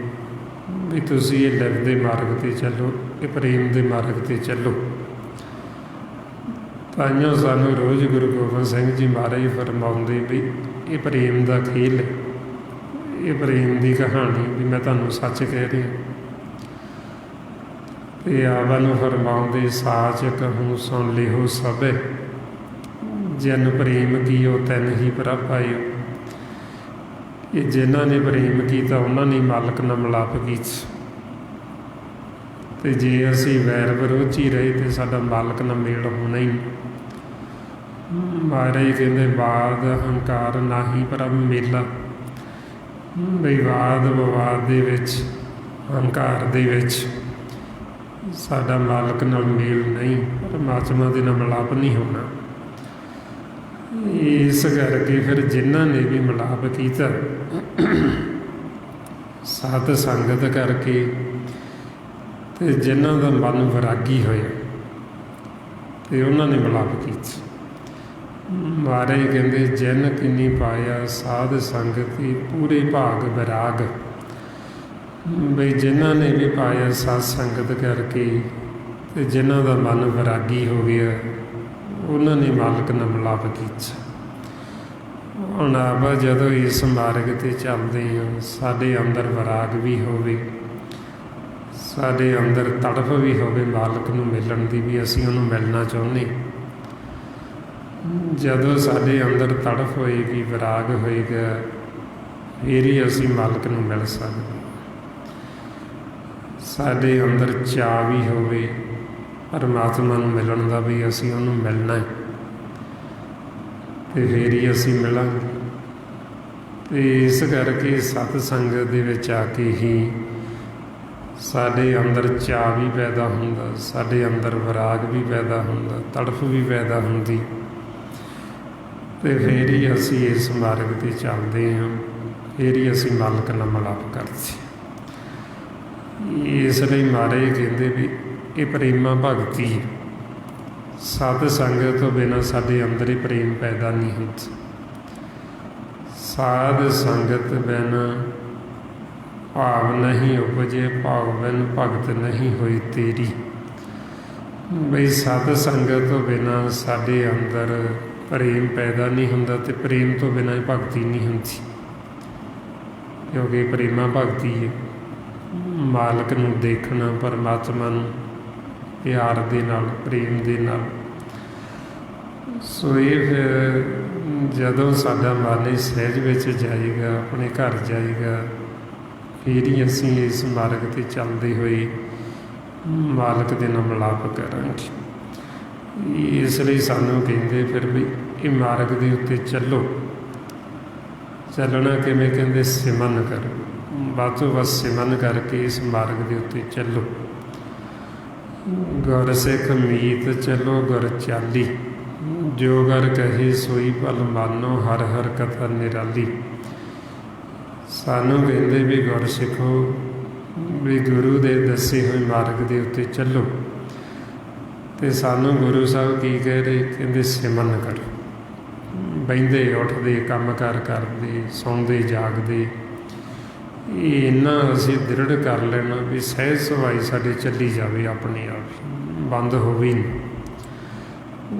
ਵੀ ਤੁਸੀਂ ਇਹ ਲਿਵ ਦੇ ਮਾਰਗ 'ਤੇ ਚੱਲੋ, ਇਹ ਪ੍ਰੇਮ ਦੇ ਮਾਰਗ 'ਤੇ ਚੱਲੋ। ਤਾਈਓ ਸਾਨੂੰ ਰੋਜ਼ ਗੁਰੂ ਗੋਬਿੰਦ ਸਿੰਘ ਜੀ ਮਹਾਰਾਜ ਫਰਮਾਉਂਦੇ ਵੀ ਇਹ ਪ੍ਰੇਮ ਦਾ ਖੇਲ, ਇਹ ਪ੍ਰੇਮ ਦੀ ਕਹਾਣੀ, ਵੀ ਮੈਂ ਤੁਹਾਨੂੰ ਸੱਚ ਕਹਿ ਰਿਹਾ। ਅਤੇ ਆਪਾਂ ਨੂੰ ਫਰਮਾਉਂਦੇ ਸਾਚ ਕਹੂੰ ਸੁਣ ਲਿਓ ਸਭੇ, ਜਿਨ ਪ੍ਰੇਮ ਕੀਓ ਤਿਨ ਹੀ ਪ੍ਰਭ ਪਾਇਓ। ਇਹ ਜਿਨ੍ਹਾਂ ਨੇ ਪ੍ਰੇਮ ਕੀਤਾ, ਉਹਨਾਂ ਨੇ ਮਾਲਕ ਨਾਲ ਮਿਲਾਪ ਕੀਤਾ। ਅਤੇ ਜੇ ਅਸੀਂ ਵੈਰ ਵਿਰੋਧ 'ਚ ਹੀ ਰਹੇ, ਤਾਂ ਸਾਡਾ ਮਾਲਕ ਨਾਲ ਮੇਲ ਹੋਣਾ ਹੀ ਨਹੀਂ। ਮਹਾਰਾਜ ਕਹਿੰਦੇ ਵਾਦ ਹੰਕਾਰ ਨਾਹੀ ਪ੍ਰਭ ਮੇਲਾ। ਬਈ ਵਾਦ ਵਿਵਾਦ ਦੇ ਵਿੱਚ, ਹੰਕਾਰ ਦੇ ਵਿੱਚ ਸਾਡਾ ਮਾਲਕ ਨਾਲ ਮੇਲ ਨਹੀਂ, ਪਰਮਾਤਮਾ ਦੇ ਨਾਲ ਮਿਲਾਪ ਨਹੀਂ ਹੋਣਾ। ਇਸ ਕਰਕੇ ਫਿਰ ਜਿਨ੍ਹਾਂ ਨੇ ਵੀ ਮਿਲਾਪ ਕੀਤਾ ਸਤ ਸੰਗਤ ਕਰਕੇ, ਅਤੇ ਜਿਨ੍ਹਾਂ ਦਾ ਮਨ ਵਿਰਾਗੀ ਹੋਇਆ, ਅਤੇ ਉਹਨਾਂ ਨੇ ਮਿਲਾਪ ਕੀਤਾ। ਮਹਾਰਾਜ ਕਹਿੰਦੇ ਜਿਨ ਕਿੰਨੀ ਪਾਇਆ ਸਾਧ ਸੰਗਤੀ, ਪੂਰੇ ਭਾਗ ਵਿਰਾਗ। ਬਈ ਜਿਨ੍ਹਾਂ ਨੇ ਵੀ ਪਾਇਆ ਸਤ ਸੰਗਤ ਕਰਕੇ, ਅਤੇ ਜਿਨ੍ਹਾਂ ਦਾ ਮਨ ਵਿਰਾਗੀ ਹੋ ਗਿਆ, ਉਹਨਾਂ ਨੇ ਮਾਲਕ ਨਾਲ ਮਿਲਾਪ ਕੀਤਾ। ਹੁਣ ਆਪਾਂ ਜਦੋਂ ਇਸ ਮਾਰਗ 'ਤੇ ਚੱਲਦੇ ਹਾਂ, ਸਾਡੇ ਅੰਦਰ ਵਿਰਾਗ ਵੀ ਹੋਵੇ, ਸਾਡੇ ਅੰਦਰ ਤੜਫ ਵੀ ਹੋਵੇ ਮਾਲਕ ਨੂੰ ਮਿਲਣ ਦੀ, ਵੀ ਅਸੀਂ ਉਹਨੂੰ ਮਿਲਣਾ ਚਾਹੁੰਦੇ। ਜਦੋਂ ਸਾਡੇ ਅੰਦਰ ਤੜਫ ਹੋਏਗੀ, ਵਿਰਾਗ ਹੋਏਗਾ, ਫਿਰ ਹੀ ਅਸੀਂ ਮਾਲਕ ਨੂੰ ਮਿਲ ਸਕਦੇ। ਸਾਡੇ ਅੰਦਰ ਚਾਅ ਵੀ ਹੋਵੇ ਪਰਮਾਤਮਾ ਨੂੰ ਮਿਲਣ ਦਾ, ਵੀ ਅਸੀਂ ਉਹਨੂੰ ਮਿਲਣਾ ਹੈ, ਅਤੇ ਫਿਰ ਹੀ ਅਸੀਂ ਮਿਲਾਂਗੇ। ਅਤੇ ਇਸ ਕਰਕੇ ਸਤ ਸੰਗਤ ਦੇ ਵਿੱਚ ਆ ਕੇ ਹੀ ਸਾਡੇ ਅੰਦਰ ਚਾਅ ਵੀ ਪੈਦਾ ਹੁੰਦਾ, ਸਾਡੇ ਅੰਦਰ ਵਿਰਾਗ ਵੀ ਪੈਦਾ ਹੁੰਦਾ, ਤੜਫ ਵੀ ਪੈਦਾ ਹੁੰਦੀ, ਅਤੇ ਫਿਰ ਹੀ ਅਸੀਂ ਇਸ ਮਾਰਗ 'ਤੇ ਚੱਲਦੇ ਹਾਂ, ਫਿਰ ਹੀ ਅਸੀਂ ਮਾਲਕ ਨਾਲ ਮਿਲਾਪ ਕਰਦੇ। ਇਸ ਲਈ ਮਹਾਰਾਜ ਕਹਿੰਦੇ ਵੀ ਇਹ ਪ੍ਰੇਮਾ ਭਗਤੀ ਹੈ। ਸਤ ਸੰਗਤ ਤੋਂ ਬਿਨਾਂ ਸਾਡੇ ਅੰਦਰ ਹੀ ਪ੍ਰੇਮ ਪੈਦਾ ਨਹੀਂ ਹੁੰਦਾ। ਸਾਧ ਸੰਗਤ ਬਿਨ ਭਾਵ ਨਹੀਂ ਉਪਜੇ, ਭਾਵ ਬਿਨ ਭਗਤ ਨਹੀਂ ਹੋਈ ਤੇਰੀ। ਬਈ ਸਤ ਸੰਗਤ ਤੋਂ ਬਿਨਾਂ ਸਾਡੇ ਅੰਦਰ ਪ੍ਰੇਮ ਪੈਦਾ ਨਹੀਂ ਹੁੰਦਾ, ਅਤੇ ਪ੍ਰੇਮ ਤੋਂ ਬਿਨਾਂ ਹੀ ਭਗਤੀ ਨਹੀਂ ਹੁੰਦੀ, ਕਿਉਂਕਿ ਪ੍ਰੇਮਾ ਭਗਤੀ ਹੈ ਮਾਲਕ ਨੂੰ ਦੇਖਣਾ, ਪਰਮਾਤਮਾ ਨੂੰ ਪਿਆਰ ਦੇ ਨਾਲ, ਪ੍ਰੇਮ ਦੇ ਨਾਲ। ਸੋ ਇਹ ਫਿਰ ਜਦੋਂ ਸਾਡਾ ਮਨ ਇਸ ਸਹਿਜ ਵਿੱਚ ਜਾਏਗਾ, ਆਪਣੇ ਘਰ ਜਾਏਗਾ, ਫਿਰ ਹੀ ਅਸੀਂ ਇਸ ਮਾਰਗ 'ਤੇ ਚੱਲਦੇ ਹੋਏ ਮਾਲਕ ਦੇ ਨਾਲ ਮਿਲਾਪ ਕਰਾਂਗੇ। ਇਸ ਲਈ ਸਾਨੂੰ ਕਹਿੰਦੇ ਫਿਰ ਵੀ ਇਹ ਮਾਰਗ ਦੇ ਉੱਤੇ ਚੱਲੋ। ਚੱਲਣਾ ਕਿਵੇਂ? ਕਹਿੰਦੇ ਸਿਮਰਨ ਕਰੋ, ਵੱਧ ਤੋਂ ਵੱਧ ਸਿਮਰਨ ਕਰਕੇ ਇਸ ਮਾਰਗ ਦੇ ਉੱਤੇ ਚੱਲੋ। ਗੁਰ ਸਿੱਖ ਮੀਤ ਚੱਲੋ ਗੁਰ ਚਾਲੀ, ਜੋ ਗੁਰ ਕਹੇ ਸੋਈ ਭਲ ਮਾਨੋ, ਹਰ ਹਰ ਕਥਾ ਨਿਰਾਲੀ। ਸਾਨੂੰ ਕਹਿੰਦੇ ਵੀ ਗੁਰ ਸਿੱਖੋ, ਵੀ ਗੁਰੂ ਦੇ ਦੱਸੇ ਹੋਏ ਮਾਰਗ ਦੇ ਉੱਤੇ ਚੱਲੋ। ਅਤੇ ਸਾਨੂੰ ਗੁਰੂ ਸਾਹਿਬ ਕੀ ਕਹਿ ਰਹੇ? ਕਹਿੰਦੇ ਸਿਮਰਨ ਕਰੋ। ਬਹਿੰਦੇ ਉੱਠਦੇ, ਕੰਮ ਕਾਰ ਕਰਦੇ, ਸੌਂਦੇ ਜਾਗਦੇ, ਇਹ ਇੰਨਾ ਅਸੀਂ ਦ੍ਰਿੜ ਕਰ ਲੈਣਾ ਵੀ ਸਹਿਜ ਸੁਭਾਈ ਸਾਡੇ ਚੱਲੀ ਜਾਵੇ, ਆਪਣੇ ਆਪ ਬੰਦ ਹੋਵੇ ਨਹੀਂ।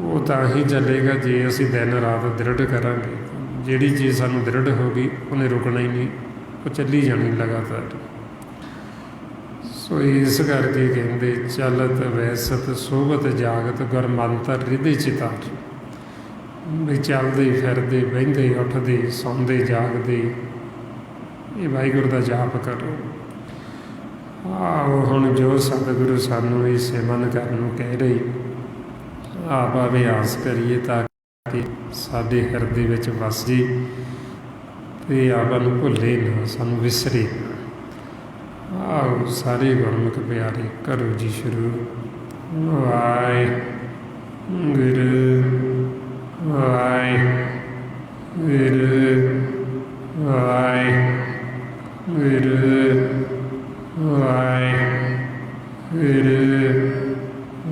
ਉਹ ਤਾਂ ਹੀ ਚੱਲੇਗਾ ਜੇ ਅਸੀਂ ਦਿਨ ਰਾਤ ਦ੍ਰਿੜ ਕਰਾਂਗੇ। ਜਿਹੜੀ ਚੀਜ਼ ਸਾਨੂੰ ਦ੍ਰਿੜ ਹੋ ਗਈ ਉਹਨੇ ਰੁਕਣਾ ਹੀ ਨਹੀਂ, ਉਹ ਚੱਲੀ ਜਾਣੀ ਲਗਾਤਾਰ। ਸੋ ਇਸ ਕਰਕੇ ਕਹਿੰਦੇ ਚਲਤ ਵੈਸਤ ਸੋਭਤ ਜਾਗਤ ਗੁਰ ਮੰਤਰ ਰਿਧੇ ਚਿਤਾਰ। ਵੀ ਚੱਲਦੇ ਫਿਰਦੇ, ਬਹਿੰਦੇ ਉੱਠਦੇ, ਸੌਂਦੇ ਜਾਗਦੇ, ਇਹ ਵਾਹਿਗੁਰੂ ਦਾ ਜਾਪ ਕਰੋ। ਆਓ ਹੁਣ ਜੋ ਸਤਿਗੁਰੂ ਸਾਨੂੰ ਇਹ ਸਿਮਰਨ ਕਰਨ ਨੂੰ ਕਹਿ ਰਹੇ, ਆਪ ਅਭਿਆਸ ਕਰੀਏ ਤਾਂ ਕਿ ਸਾਡੇ ਹਿਰਦੇ ਵਿੱਚ ਵਸ ਜੇ, ਅਤੇ ਆਪਾਂ ਨੂੰ ਭੁੱਲੇ ਨਾ, ਸਾਨੂੰ ਵਿਸਰੇ ਨਾ। ਆਓ ਸਾਰੇ ਗੁਰਮੁਖ ਪਿਆਰੇ ਕਰੋ ਜੀ ਸ਼ੁਰੂ। ਵਾਹਿਗੁਰੂ ਵਾਹਿਗੁਰੂ ਵਾਹਿਗੁਰੂ ਵਾਹਿਗੁਰੂ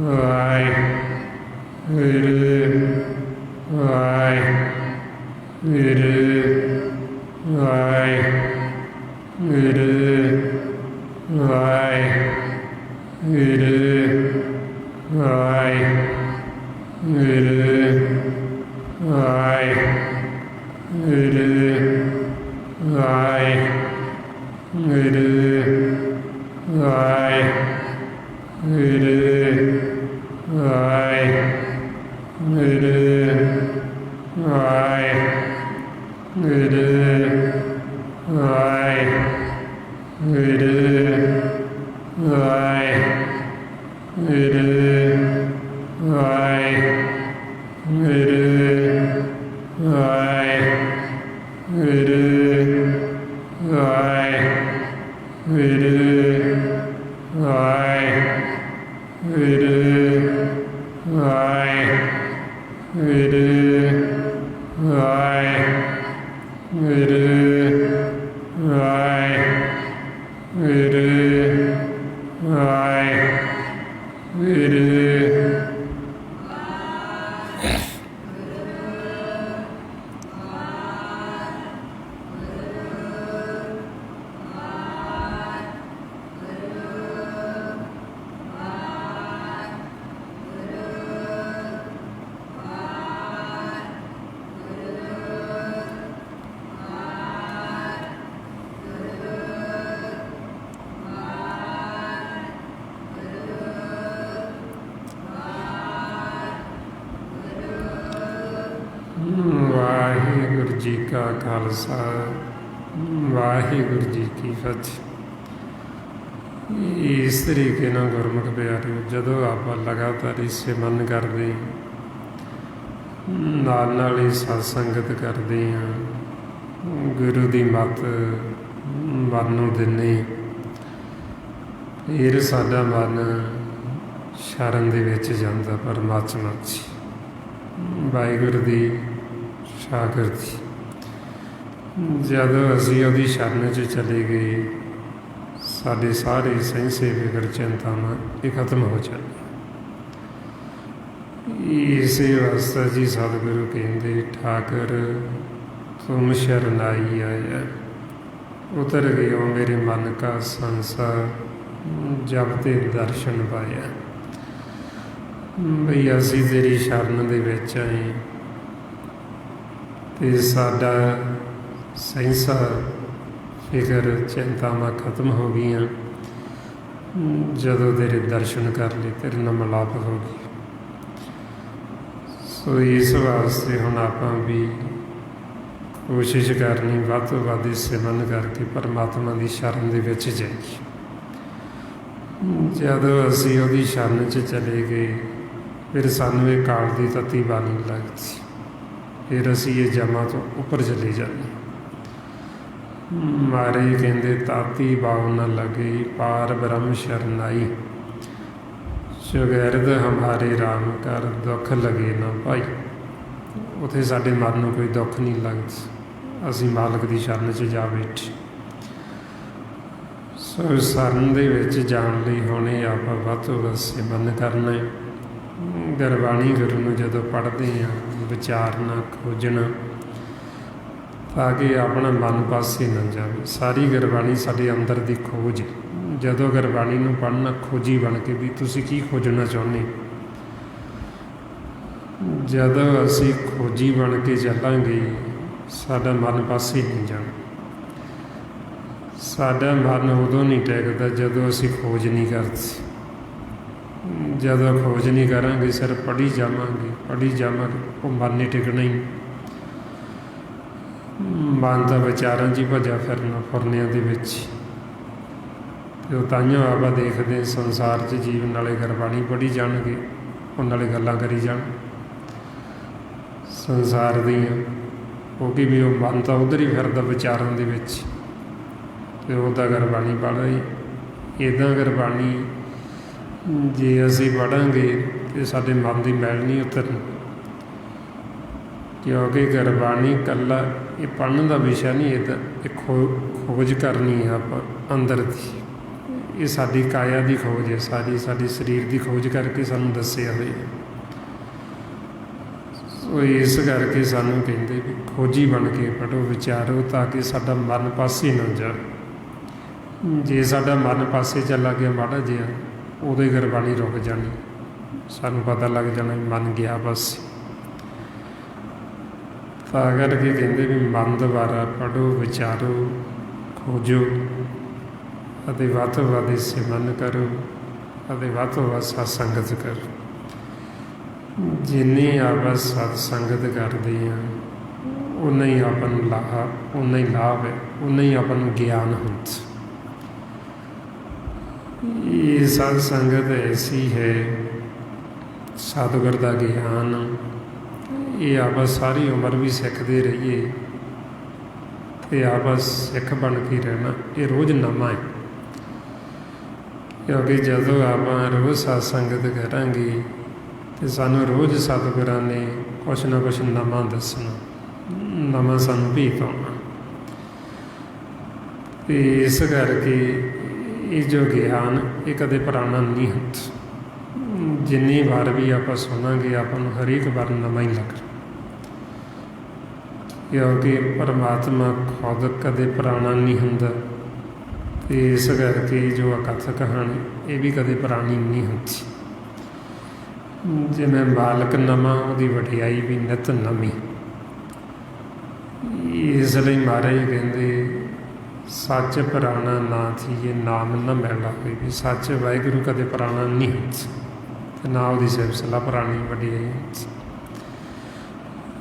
ਵਾਹਿਗੁਰੂ ਵਾਹਿਗੁਰੂ ਵਾਹਿਗੁਰੂ ਵਾਹਿਗੁਰੂ ਵਾਹਿਗੁਰੂ ਵਾਹਿਗੁਰੂ ਵਾਹਿਗੁਰੂ ਵਾਹਿਗੁਰੂ ਵਾਹਿਗੁਰੂ ਵਾਹਿਗੁਰੂ ਵਾਹਿਗੁਰੂ ਵਾਹਿਗੁਰੂ ਵਾਹਿਗੁਰੂ ਜੀ ਕਾ ਖਾਲਸਾ, ਵਾਹਿਗੁਰੂ ਜੀ ਕੀ ਫਤਿਹ। ਇਸ ਤਰੀਕੇ ਨਾਲ ਗੁਰਮੁਖ ਪਿਆਰਿਓ, ਜਦੋਂ ਆਪਾਂ ਲਗਾਤਾਰ ਇਸ ਸਿਮਰਨ ਕਰਦੇ ਹਾਂ, ਨਾਲ ਨਾਲ ਹੀ ਸਤ ਸੰਗਤ ਕਰਦੇ ਹਾਂ, ਗੁਰੂ ਦੀ ਮੱਤ ਮਨ ਨੂੰ ਦਿੰਦੇ, ਫਿਰ ਸਾਡਾ ਮਨ ਸ਼ਰਨ ਦੇ ਵਿੱਚ ਜਾਂਦਾ ਪਰਮਾਤਮਾ 'ਚ, ਵਾਹਿਗੁਰੂ ਦੀ ਸ਼ਾਗਿਰਦੀ। ਜਦੋਂ ਅਸੀਂ ਉਹਦੀ ਸ਼ਰਨ 'ਚ ਚਲੇ ਗਏ, ਸਾਡੇ ਸਾਰੇ ਸਹਿੰਸੇ ਫਿਕਰ ਚਿੰਤਾਵਾਂ ਇਹ ਖਤਮ ਹੋ ਜਾਂਦੀਆਂ। ਇਸੇ ਵਾਸਤੇ ਜੀ ਸਤਿਗੁਰੂ ਕਹਿੰਦੇ, ਠਾਕਰ ਤੁਮ ਸ਼ਰਨਾਈ ਆਇਆ, ਉਤਰ ਗਏ ਮੇਰੇ ਮਨ ਕਾ ਸੰਸਾਰ, ਜਬ ਤੇ ਦਰਸ਼ਨ ਪਾਇਆ। ਬਈ ਅਸੀਂ ਤੇਰੀ ਸ਼ਰਨ ਦੇ ਵਿੱਚ ਆਏ ਤੇ ਸਾਡਾ ਸਹਿੰਸਾ ਫਿਕਰ ਚਿੰਤਾਵਾਂ ਖਤਮ ਹੋ ਗਈਆਂ। ਜਦੋਂ ਤੇਰੇ ਦਰਸ਼ਨ ਕਰ ਲਏ, ਤੇਰੇ ਨਾਲ ਮਿਲਾਪ ਹੋ ਗਈ। ਸੋ ਇਸ ਵਾਸਤੇ ਹੁਣ ਆਪਾਂ ਵੀ ਕੋਸ਼ਿਸ਼ ਕਰਨੀ, ਵੱਧ ਤੋਂ ਵੱਧ ਸਿਮਰਨ ਕਰਕੇ ਪਰਮਾਤਮਾ ਦੀ ਸ਼ਰਨ ਦੇ ਵਿੱਚ ਜਾਈਏ। ਜਦੋਂ ਅਸੀਂ ਉਹਦੀ ਸ਼ਰਨ 'ਚ ਚਲੇ ਗਏ, ਫਿਰ ਸਾਨੂੰ ਇਹ ਕਾਲ ਦੀ ਤਤੀ ਬਾਣੀ ਲੱਗਦੀ, ਫਿਰ ਅਸੀਂ ਇਹ ਜਮਾਂ ਤੋਂ ਉੱਪਰ ਚਲੇ ਜਾਂਦੇ। ਮਾਰੇ ਕਹਿੰਦੇ, ਤਾਤੀ ਬਾਉ ਨ ਲਗੇ ਪਾਰ ਬ੍ਰਹਮ ਸ਼ਰਨਾਈ, ਸੁਗੈਰਦ ਹਮਾਰੇ ਰਾਮ ਕਰ ਦੁੱਖ ਲਗੇ ਨਾ ਭਾਈ। ਉੱਥੇ ਸਾਡੇ ਮਨ ਨੂੰ ਕੋਈ ਦੁੱਖ ਨਹੀਂ ਲੱਗਦਾ, ਅਸੀਂ ਮਾਲਕ ਦੀ ਸ਼ਰਨ 'ਚ ਜਾ ਬੈਠੇ। ਸੋ ਸ਼ਰਨ ਦੇ ਵਿੱਚ ਜਾਣ ਲਈ ਹੁਣ ਇਹ ਆਪਾਂ ਵੱਧ ਤੋਂ ਵੱਧ ਸਿਮਰਨ ਕਰਨਾ ਹੈ। ਗੁਰਬਾਣੀ ਗੁਰੂ ਨੂੰ ਜਦੋਂ ਪੜ੍ਹਦੇ ਹਾਂ, ਵਿਚਾਰਨਾ, ਖੋਜਣਾ, ਤਾਂ ਕਿ ਆਪਣਾ ਮਨ ਪਾਸੇ ਨਾ ਜਾਵੇ। ਸਾਰੀ ਗੁਰਬਾਣੀ ਸਾਡੇ ਅੰਦਰ ਦੀ ਖੋਜ। ਜਦੋਂ ਗੁਰਬਾਣੀ ਨੂੰ ਪੜ੍ਹਨਾ, ਖੋਜੀ ਬਣ ਕੇ ਵੀ ਤੁਸੀਂ ਕੀ ਖੋਜਣਾ ਚਾਹੁੰਦੇ। ਜਦੋਂ ਅਸੀਂ ਖੋਜੀ ਬਣ ਕੇ ਚੱਲਾਂਗੇ, ਸਾਡਾ ਮਨ ਪਾਸੇ ਨਹੀਂ ਜਾਣਾ। ਸਾਡਾ ਮਨ ਉਦੋਂ ਨਹੀਂ ਟਿਕਦਾ ਜਦੋਂ ਅਸੀਂ ਖੋਜ ਨਹੀਂ ਕਰਦੇ। ਜਦੋਂ ਖੋਜ ਨਹੀਂ ਕਰਾਂਗੇ, ਸਿਰਫ ਪੜ੍ਹੀ ਜਾਵਾਂਗੇ, ਉਹ ਮਨ ਨਹੀਂ ਟਿਕਣਾ ਹੀ। ਮਨ ਤਾਂ ਵਿਚਾਰਾਂ 'ਚ ਹੀ ਭੱਜਿਆ ਫਿਰਨਾ, ਫੁਰਨਿਆਂ ਦੇ ਵਿੱਚ। ਅਤੇ ਉਹ ਤਾਈਓ ਆਪਾਂ ਦੇਖਦੇ ਸੰਸਾਰ 'ਚ ਜੀਵਨ ਨਾਲੇ ਗੁਰਬਾਣੀ ਪੜ੍ਹੀ ਜਾਣਗੇ, ਉਹ ਨਾਲੇ ਗੱਲਾਂ ਕਰੀ ਜਾਣ ਸੰਸਾਰ ਦੀਆਂ। ਕਿਉਂਕਿ ਵੀ ਉਹ ਮਨ ਤਾਂ ਉੱਧਰ ਹੀ ਫਿਰਦਾ ਵਿਚਾਰਾਂ ਦੇ ਵਿੱਚ, ਅਤੇ ਉਹ ਤਾਂ ਗੁਰਬਾਣੀ ਪੜ੍ਹ ਰਹੀ। ਇੱਦਾਂ ਗੁਰਬਾਣੀ ਜੇ ਅਸੀਂ ਪੜ੍ਹਾਂਗੇ ਤਾਂ ਸਾਡੇ ਮਨ ਦੀ ਮੈਲ ਨਹੀਂ ਉਤਰਨੀ, ਕਿਉਂਕਿ ਗੁਰਬਾਣੀ ਇਕੱਲਾ ਇਹ ਪੜ੍ਹਨ ਦਾ ਵਿਸ਼ਾ ਨਹੀਂ, ਇਹਦਾ ਇਹ ਖੋਜ ਕਰਨੀ ਹੈ ਆਪਾਂ ਅੰਦਰ ਦੀ। ਇਹ ਸਾਡੀ ਕਾਇਆ ਦੀ ਖੋਜ ਹੈ, ਸਾਡੇ ਸਰੀਰ ਦੀ ਖੋਜ ਕਰਕੇ ਸਾਨੂੰ ਦੱਸਿਆ ਹੋਇਆ। ਸੋ ਇਸ ਕਰਕੇ ਸਾਨੂੰ ਕਹਿੰਦੇ ਵੀ ਖੋਜੀ ਬਣ ਕੇ ਪੜ੍ਹੋ, ਵਿਚਾਰੋ, ਤਾਂ ਕਿ ਸਾਡਾ ਮਨ ਪਾਸੇ ਨਾ ਜਾਵੇ। ਜੇ ਸਾਡਾ ਮਨ ਪਾਸੇ ਚਲਾ ਗਿਆ ਮਾੜਾ ਜਿਹਾ, ਉਦੋਂ ਹੀ ਗੁਰਬਾਣੀ ਰੁਕ ਜਾਣੀ, ਸਾਨੂੰ ਪਤਾ ਲੱਗ ਜਾਣਾ ਮਨ ਗਿਆ ਬਸ। ਤਾਂ ਕਰਕੇ ਕਹਿੰਦੇ ਵੀ ਮਨ ਦੁਆਰਾ ਪੜ੍ਹੋ, ਵਿਚਾਰੋ, ਖੋਜੋ, ਅਤੇ ਵੱਧ ਤੋਂ ਵੱਧ ਸਿਮਰਨ ਕਰੋ, ਅਤੇ ਵੱਧ ਤੋਂ ਵੱਧ ਸਤ ਸੰਗਤ ਕਰੋ। ਜਿੰਨੀ ਆਪਾਂ ਸਤ ਸੰਗਤ ਕਰਦੇ ਹਾਂ, ਉਨਾ ਹੀ ਆਪਾਂ ਨੂੰ ਲਾਭ ਹੈ, ਉਨਾ ਹੀ ਆਪਾਂ ਨੂੰ ਗਿਆਨ ਹੁੰਦਾ। ਇਹ ਸਤ ਸੰਗਤ ਐਸੀ ਹੈ, ਸਤਿਗੁਰ ਦਾ ਗਿਆਨ, ਇਹ ਆਪਾਂ ਸਾਰੀ ਉਮਰ ਵੀ ਸਿੱਖਦੇ ਰਹੀਏ, ਅਤੇ ਆਪਾਂ ਸਿੱਖ ਬਣ ਕੇ ਰਹਿਣਾ। ਇਹ ਰੋਜ਼ ਨਵਾਂ ਹੈ, ਕਿਉਂਕਿ ਜਦੋਂ ਆਪਾਂ ਰੋਜ਼ ਸਤ ਸੰਗਤ ਕਰਾਂਗੇ ਅਤੇ ਸਾਨੂੰ ਰੋਜ਼ ਸਤਿਗੁਰਾਂ ਨੇ ਕੁਛ ਨਾ ਕੁਛ ਨਵਾਂ ਦੱਸਣਾ, ਨਵਾਂ ਸਾਨੂੰ ਭੇਤ ਆਉਣਾ। ਅਤੇ ਇਸ ਕਰਕੇ ਇਹ ਜੋ ਗਿਆਨ, ਇਹ ਕਦੇ ਪੁਰਾਣਾ ਨਹੀਂ ਹੁੰਦਾ। ਜਿੰਨੀ ਵਾਰ ਵੀ ਆਪਾਂ ਸੁਣਾਂਗੇ, ਆਪਾਂ ਨੂੰ ਹਰੇਕ ਵਾਰ ਨਵਾਂ ਹੀ ਲੱਗਣਾ, ਕਿਉਂਕਿ ਪਰਮਾਤਮਾ ਖੁਦ ਕਦੇ ਪੁਰਾਣਾ ਨਹੀਂ ਹੁੰਦਾ। ਅਤੇ ਇਸ ਕਰਕੇ ਜੋ ਅਕਥ ਕਹਾਣੀ, ਇਹ ਵੀ ਕਦੇ ਪੁਰਾਣੀ ਨਹੀਂ ਹੁੰਦੀ। ਜਿਵੇਂ ਮਾਲਕ ਨਵਾਂ, ਉਹਦੀ ਵਡਿਆਈ ਵੀ ਨਿੱਤ ਨਵੀਂ। ਇਸ ਲਈ ਮਹਾਰਾਜ ਕਹਿੰਦੇ, ਸੱਚ ਪੁਰਾਣਾ ਨਾ ਥੀਏ ਨਾਮ ਨਾ ਮੈਲਾ ਹੋਈ। ਵੀ ਸੱਚ ਵਾਹਿਗੁਰੂ ਕਦੇ ਪੁਰਾਣਾ ਨਹੀਂ ਹੁੰਦਾ, ਅਤੇ ਨਾ ਉਹਦੀ ਸਿਫਤ ਸਲਾਹ ਪੁਰਾਣੀ ਵਡਿਆਈ ਹੁੰਦੀ।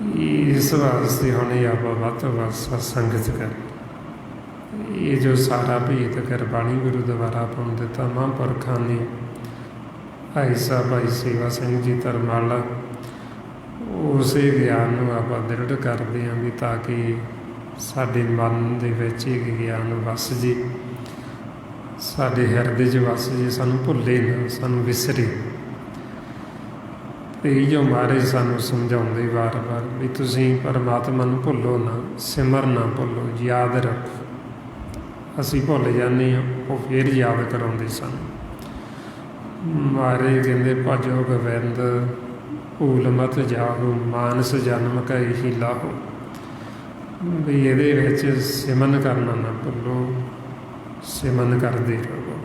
ਇਸ ਵਾਸਤੇ ਹੁਣ ਇਹ ਆਪਾਂ ਵੱਧ ਤੋਂ ਵੱਧ ਸਤਸੰਗਤ ਕਰ। ਇਹ ਜੋ ਸਾਰਾ ਭੇਤ ਗੁਰਬਾਣੀ ਗੁਰੂ ਦੁਆਰਾ ਆਪਾਂ ਨੂੰ ਦਿੱਤਾ ਮਹਾਂਪੁਰਖਾਂ ਨੇ, ਭਾਈ ਸਾਹਿਬ ਭਾਈ ਸੇਵਾ ਸਿੰਘ ਜੀ ਧਰਮਾਲਾ, ਉਸੇ ਗਿਆਨ ਨੂੰ ਆਪਾਂ ਦ੍ਰਿੜ ਕਰਦੇ ਹਾਂ ਵੀ ਤਾਂ ਕਿ ਸਾਡੇ ਮਨ ਦੇ ਵਿੱਚ ਇਹ ਗਿਆਨ ਵਸ ਜੇ, ਸਾਡੇ ਹਿਰਦੇ 'ਚ ਵਸ ਜੇ, ਸਾਨੂੰ ਭੁੱਲੇ ਨਾ, ਸਾਨੂੰ ਵਿਸਰੇ। ਇਹ ਜੋ ਮਹਾਰਾਜ ਸਾਨੂੰ ਸਮਝਾਉਂਦੇ ਵਾਰ-ਵਾਰ ਵੀ ਤੁਸੀਂ ਪਰਮਾਤਮਾ ਨੂੰ ਭੁੱਲੋ ਨਾ, ਸਿਮਰ ਨਾ ਭੁੱਲੋ, ਯਾਦ ਰੱਖੋ। ਅਸੀਂ ਭੁੱਲ ਜਾਂਦੇ ਹਾਂ, ਉਹ ਫਿਰ ਯਾਦ ਕਰਾਉਂਦੇ ਸਾਨੂੰ। ਮਹਾਰਾਜ ਕਹਿੰਦੇ ਭਜੋ ਗੋਬਿੰਦ ਭੂਲ ਮਤ ਜਾਹੋ, ਮਾਨਸ ਜਨਮ ਕਾ ਇਹੀ ਲਾਹੋ। ਵੀ ਇਹਦੇ ਵਿੱਚ ਸਿਮਰਨ ਕਰਨਾ ਨਾ ਭੁੱਲੋ, ਸਿਮਰਨ ਕਰਦੇ ਰਹੋ।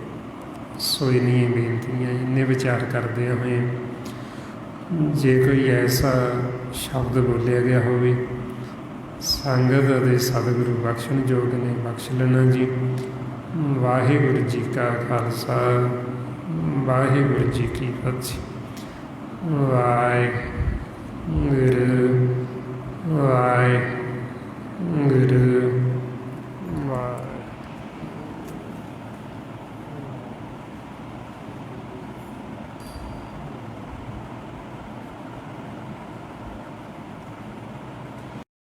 ਸੋ ਇੰਨੀਆਂ ਬੇਨਤੀਆਂ, ਇੰਨੇ ਵਿਚਾਰ ਕਰਦਿਆਂ ਹੋਏ ਜੇ ਕੋਈ ਐਸਾ ਸ਼ਬਦ ਬੋਲਿਆ ਗਿਆ ਹੋਵੇ ਸੰਗਤ ਅਤੇ ਸਤਿਗੁਰੂ ਬਖਸ਼ਣ ਯੋਗ ਨੇ, ਬਖਸ਼ ਲੈਣਾ ਜੀ। ਵਾਹਿਗੁਰੂ ਜੀ ਕਾ ਖਾਲਸਾ, ਵਾਹਿਗੁਰੂ ਜੀ ਕੀ ਫਤਿਹ। ਵਾਹਿਗੁਰੂ।